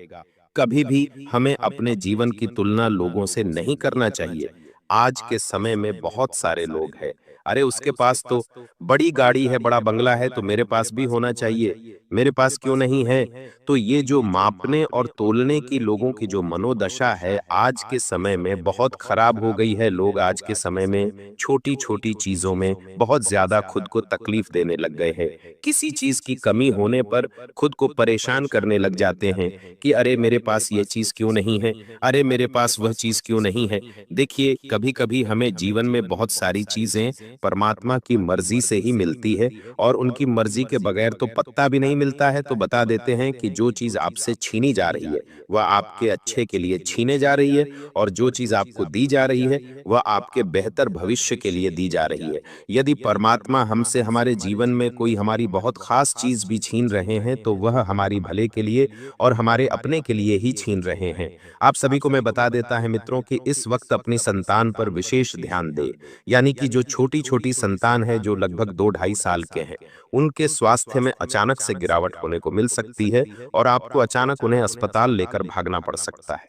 Speaker 2: कभी भी हमें अपने जीवन की तुलना लोगों से नहीं करना चाहिए। आज के समय में बहुत सारे लोग हैं अरे उसके पास तो बड़ी गाड़ी है, बड़ा बंगला है, तो मेरे पास भी होना चाहिए, मेरे पास क्यों नहीं है? तो ये जो मापने और तोलने की लोगों की जो मनोदशा है आज के समय में बहुत खराब हो गई है। लोग आज के समय में छोटी-छोटी चीज़ों में बहुत ज़्यादा खुद को तकलीफ देने लग गए हैं। किसी चीज़ की कमी होने पर खुद को परेशान करने लग जाते हैं कि अरे मेरे पास ये चीज़ क्यों नहीं है? अरे मेरे पास वह चीज़ क्यों नहीं है? देखिए, कभी-कभी हमें जीवन में बहुत सारी चीज़ें परमात्मा की मर्ज़ी से ही मिलती है और उनकी मर्ज़ी के बगैर तो पत्ता भी नहीं मिलता है। तो बता देते हैं कि जो चीज़ आपसे छीनी जा रही है, वह आपके अच्छे के लिए छीने जा रही है और जो चीज़ आपको दी जा रही है, वह आपके बेहतर भविष्य के लिए दी जा रही है। यदि परमात्मा हमसे हमारे जीवन में कोई हमारी बहुत ख़ास चीज़ भी छीन रहे हैं, तो वह हमारी भले के लिए और हमारे अपने के लिए ही छीन रहे हैं। आप सभी को मैं बता देता है मित्रों कि इस वक़्त अपनी संतान पर विशेष ध्यान दें। यानी कि जो छोटी-छोटी संतान है, जो लगभग 2 ढाई साल के हैं, उनके स्वास्थ्य में अचानक से गिरावट होने को मिल सकती है और आपको अचानक उन्हें अस्पताल लेकर भागना पड़ सकता है।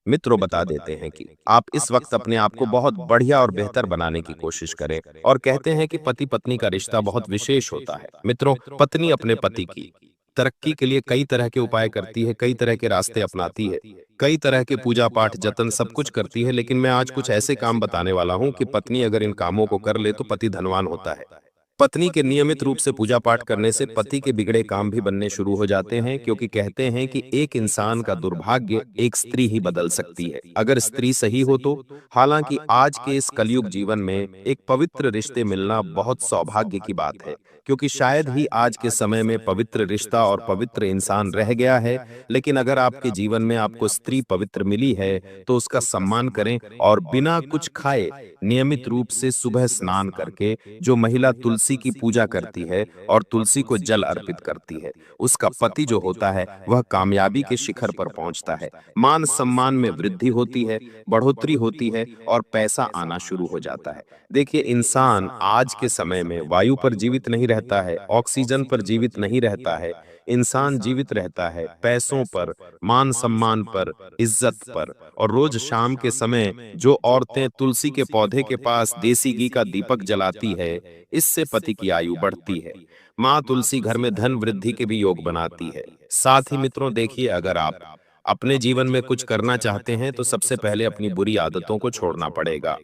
Speaker 2: मित्रों, बता देते हैं कि आप इस वक्त अपने आप को बहुत बढ़िया और बेहतर बनाने की कोशिश करें और कहते हैं कि पति पत्नी का रिश्ता बहुत विशेष होता है। मित्रों, पत्नी अपने पति की तरक्की के लिए कई तरह के उपाय करती है, कई तरह के रास्ते अपनाती है, कई तरह के पूजा पाठ जतन सब कुछ करती है, लेकिन मैं आज कुछ ऐसे काम बताने वाला हूं कि पत्नी अगर इन कामों को कर ले तो पति धनवान होता है। पत्नी के नियमित रूप से पूजा पाठ करने से पति के बिगड़े काम भी बनने शुरू हो जाते हैं, क्योंकि कहते हैं कि एक इंसान का दुर्भाग्य एक स्त्री ही बदल सकती है, अगर स्त्री सही हो तो। हालांकि आज के इस कलयुग जीवन में एक पवित्र रिश्ते मिलना बहुत सौभाग्य की बात है, क्योंकि शायद ही आज के समय में पवित्र रिश्ता और पवित्र इंसान रह गया है। लेकिन अगर आपके जीवन में आपको स्त्री पवित्र मिली है तो उसका सम्मान करें और बिना कुछ खाए नियमित रूप से सुबह स्नान करके, जो महिला तुलसी की पूजा करती है और तुलसी को जल अर्पित करती है, उसका पति जो होता है वह कामयाबी के शिखर पर पहुंचता है। मान सम्मान में वृद्धि होती है, बढ़ोतरी होती है और पैसा आना शुरू हो जाता है। देखिए, इंसान आज के समय में वायु पर जीवित नहीं रहता है, ऑक्सीजन पर जीवित नहीं रहता है। इंसान जीवित रहता है पैसों पर, मान सम्मान पर, इज्जत पर। और रोज शाम के समय जो औरतें तुलसी के पौधे के पास देसी घी का दीपक जलाती है, इससे पति की आयु बढ़ती है। माँ तुलसी घर में धन वृद्धि के भी योग बनाती है। साथ ही मित्रों, देखिए, अगर आप अपने जीवन में कुछ करना चाहते हैं तो सबसे पहले अपनी बुरी आदतों को छोड़ना पड़ेगा।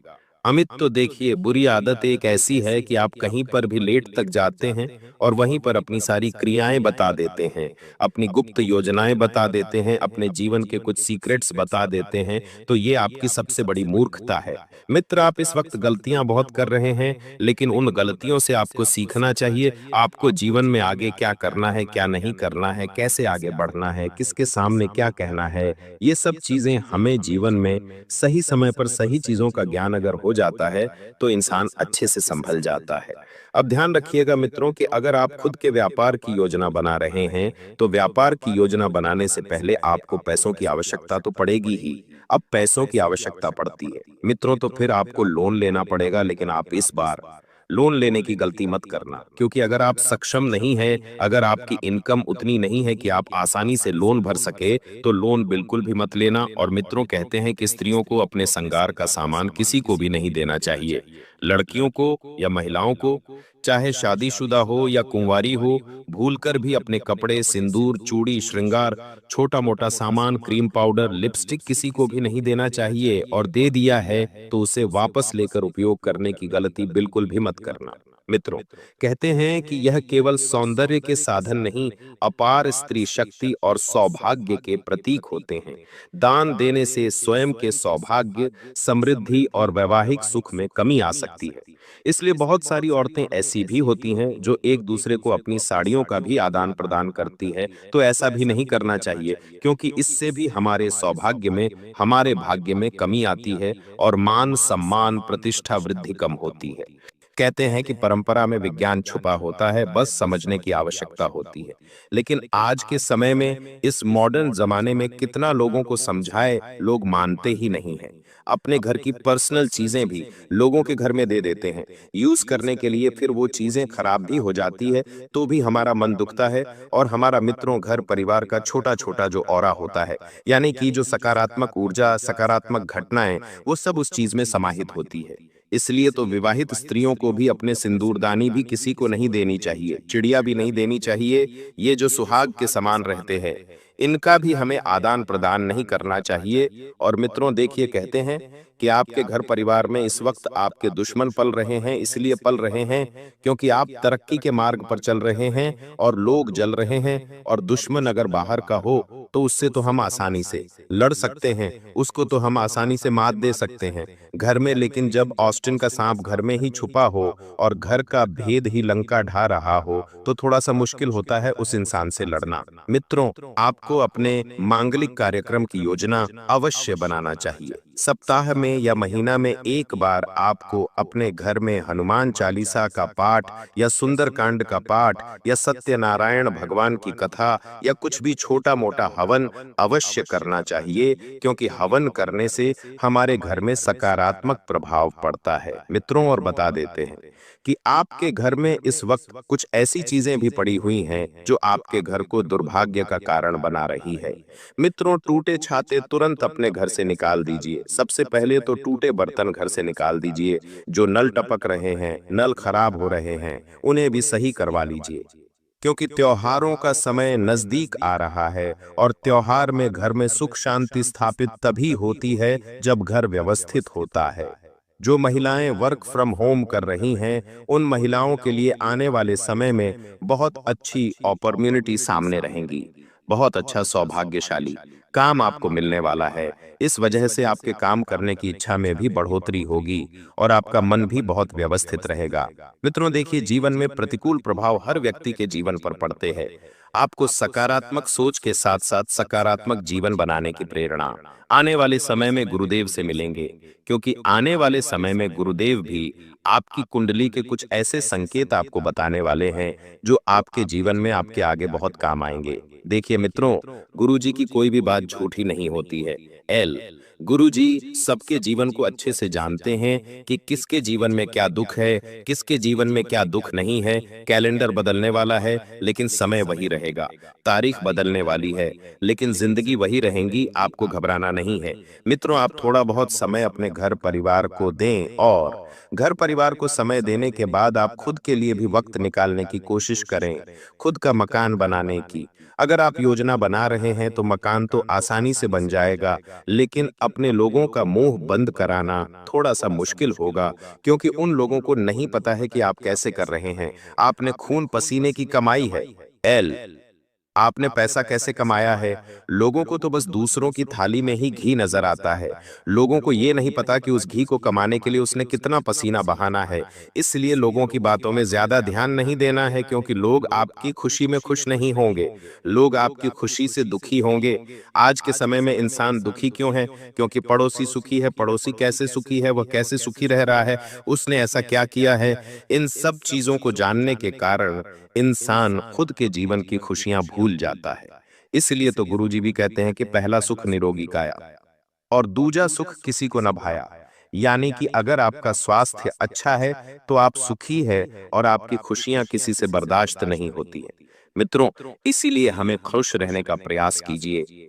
Speaker 2: अमित, तो देखिए, बुरी आदत एक ऐसी है कि आप कहीं पर भी लेट तक जाते हैं और वहीं पर अपनी सारी क्रियाएं बता देते हैं, अपनी गुप्त योजनाएं बता देते हैं, अपने जीवन के कुछ सीक्रेट्स बता देते हैं। तो ये आपकी सबसे बड़ी मूर्खता है। मित्र, आप इस वक्त गलतियां बहुत कर रहे हैं, लेकिन उन गलतियों से आपको सीखना चाहिए। आपको जीवन में आगे क्या करना है, क्या नहीं करना है, कैसे आगे बढ़ना है, किसके सामने क्या कहना है, ये सब चीजें हमें जीवन में सही समय पर सही चीजों का ज्ञान अगर हो जाता है तो इंसान अच्छे से संभल जाता है। अब ध्यान रखिएगा मित्रों कि अगर आप खुद के व्यापार की योजना बना रहे हैं तो व्यापार की योजना बनाने से पहले आपको पैसों की आवश्यकता तो पड़ेगी ही। अब पैसों की आवश्यकता पड़ती है मित्रों, तो फिर आपको लोन लेना पड़ेगा। लेकिन आप इस बार लोन लेने की गलती मत करना, क्योंकि अगर आप सक्षम नहीं हैं, अगर आपकी इनकम उतनी नहीं है कि आप आसानी से लोन भर सके, तो लोन बिल्कुल भी मत लेना। और मित्रों, कहते हैं कि स्त्रियों को अपने श्रृंगार का सामान किसी को भी नहीं देना चाहिए। लड़कियों को या महिलाओं को, चाहे शादीशुदा हो या कुंवारी हो, भूलकर भी अपने कपड़े, सिंदूर, चूड़ी, श्रृंगार, छोटा मोटा सामान, क्रीम पाउडर, लिपस्टिक किसी को भी नहीं देना चाहिए। और दे दिया है तो उसे वापस लेकर उपयोग करने की गलती बिल्कुल भी मत करना। मित्रों, कहते हैं कि यह केवल सौंदर्य के साधन नहीं, अपार स्त्री शक्ति और सौभाग्य के प्रतीक होते हैं। दान देने से स्वयं के सौभाग्य, समृद्धि और वैवाहिक सुख में कमी आ सकती है। इसलिए बहुत सारी औरतें ऐसी भी होती हैं जो एक दूसरे को अपनी साड़ियों का भी आदान प्रदान करती है। तो ऐसा भी नहीं करना चाहिए, क्योंकि इससे भी हमारे सौभाग्य में, हमारे भाग्य में कमी आती है और मान सम्मान, प्रतिष्ठा, वृद्धि कम होती है। कहते हैं कि परंपरा में विज्ञान छुपा होता है, बस समझने की आवश्यकता होती है। लेकिन आज के समय में, इस मॉडर्न जमाने में कितना लोगों को समझाए, लोग मानते ही नहीं हैं। अपने घर की पर्सनल चीजें भी लोगों के घर में दे देते हैं यूज करने के लिए, फिर वो चीजें खराब भी हो जाती है तो भी हमारा मन दुखता है। और हमारा मित्रों, घर परिवार का छोटा छोटा जो ऑरा होता है, यानी कि जो सकारात्मक ऊर्जा, सकारात्मक घटनाएं, वो सब उस चीज में समाहित होती है। इसलिए तो विवाहित स्त्रियों को भी अपने सिंदूरदानी भी किसी को नहीं देनी चाहिए, चिड़िया भी नहीं देनी चाहिए। ये जो सुहाग के समान रहते हैं, इनका भी हमें आदान प्रदान नहीं करना चाहिए। और मित्रों देखिए, कहते हैं कि आपके घर परिवार में इस वक्त आपके दुश्मन पल रहे हैं, इसलिए पल रहे हैं क्योंकि आप तरक्की के मार्ग पर चल रहे हैं और लोग जल रहे हैं। और दुश्मन अगर बाहर का हो तो उससे तो हम आसानी से लड़ सकते हैं, उसको तो हम आसानी से मात दे सकते हैं घर में। लेकिन जब ऑस्टिन का सांप घर में ही छुपा हो और घर का भेद ही लंका ढा रहा हो तो थोड़ा सा मुश्किल होता है उस इंसान से लड़ना। मित्रों, आपको अपने मांगलिक कार्यक्रम की योजना अवश्य बनाना चाहिए। सप्ताह में या महीना में एक बार आपको अपने घर में हनुमान चालीसा का पाठ या सुंदरकांड का पाठ या सत्यनारायण भगवान की कथा या कुछ भी छोटा मोटा हवन अवश्य करना चाहिए, क्योंकि हवन करने से हमारे घर में सकारात्मक प्रभाव पड़ता है। मित्रों, और बता देते हैं कि आपके घर में इस वक्त कुछ ऐसी चीजें भी पड़ी हुई हैं जो आपके घर को दुर्भाग्य का कारण बना रही है। मित्रों, टूटे छाते तुरंत अपने घर से निकाल दीजिए। सबसे पहले तो टूटे बर्तन घर से निकाल दीजिए। जो नल टपक रहे हैं, नल खराब हो रहे हैं, उन्हें भी सही करवा लीजिए, क्योंकि त्योहारों का समय नजदीक आ रहा है। और त्योहार में घर में सुख शांति स्थापित तभी होती है जब घर व्यवस्थित होता है। जो महिलाएं वर्क फ्रॉम होम कर रही हैं, उन महिलाओं के लिए आने वाले समय में बहुत अच्छी अपॉर्चुनिटी सामने रहेंगी, बहुत अच्छा सौभाग्यशाली काम आपको मिलने वाला है। इस वजह से आपके काम करने की इच्छा में भी बढ़ोतरी होगी और आपका मन भी बहुत व्यवस्थित रहेगा। मित्रों देखिए, जीवन में प्रतिकूल प्रभाव हर व्यक्ति के जीवन पर पड़ते हैं। आपको सकारात्मक सोच के साथ साथ सकारात्मक जीवन बनाने की प्रेरणा आने वाले समय में गुरुदेव से मिलेंगे, क्योंकि आने वाले समय में गुरुदेव भी आपकी कुंडली के कुछ ऐसे संकेत आपको बताने वाले हैं जो आपके जीवन में आपके आगे बहुत काम आएंगे। देखिए मित्रों, गुरुजी की कोई भी बात झूठी नहीं होती है। गुरुजी सबके जीवन को अच्छे से जानते हैं कि किसके जीवन में क्या दुख है, किसके जीवन में क्या दुख नहीं है। कैलेंडर बदलने वाला है लेकिन समय वही रहेगा, तारीख बदलने वाली है लेकिन जिंदगी वही रहेंगी, आपको घबराना नहीं है। मित्रों, आप थोड़ा बहुत समय अपने घर परिवार को दें और घर परिवार को समय देने के बाद आप खुद के लिए भी वक्त निकालने की कोशिश करें, खुद का मकान बनाने की। अगर आप योजना बना रहे हैं तो मकान तो आसानी से बन जाएगा, लेकिन अपने लोगों का मुंह बंद कराना थोड़ा सा मुश्किल होगा, क्योंकि उन लोगों को नहीं पता है कि आप कैसे कर रहे हैं। आपने खून पसीने की कमाई है। आपने पैसा कैसे कमाया है। लोगों को तो बस दूसरों की थाली में ही घी नजर आता है। लोगों को ये नहीं पता कि उस घी को कमाने के लिए उसने कितना पसीना बहाना है। इसलिए लोगों की बातों में ज्यादा ध्यान नहीं देना है, क्योंकि लोग आपकी खुशी में खुश नहीं होंगे, लोग आपकी खुशी से दुखी होंगे। आज के समय में इंसान दुखी क्यों है? क्योंकि पड़ोसी सुखी है। पड़ोसी कैसे सुखी है, वह कैसे सुखी रह रहा है, उसने ऐसा क्या किया है। इन सब चीजों को जानने के कारण इंसान खुद के जीवन की खुशियां भूल जाता है। इसलिए तो गुरुजी भी कहते हैं कि पहला सुख निरोगी काया और दूजा सुख किसी को न भाया। यानी कि अगर आपका स्वास्थ्य अच्छा है तो आप सुखी है और आपकी खुशियां किसी से बर्दाश्त नहीं होती है। मित्रों, इसीलिए हमें खुश रहने का प्रयास कीजिए।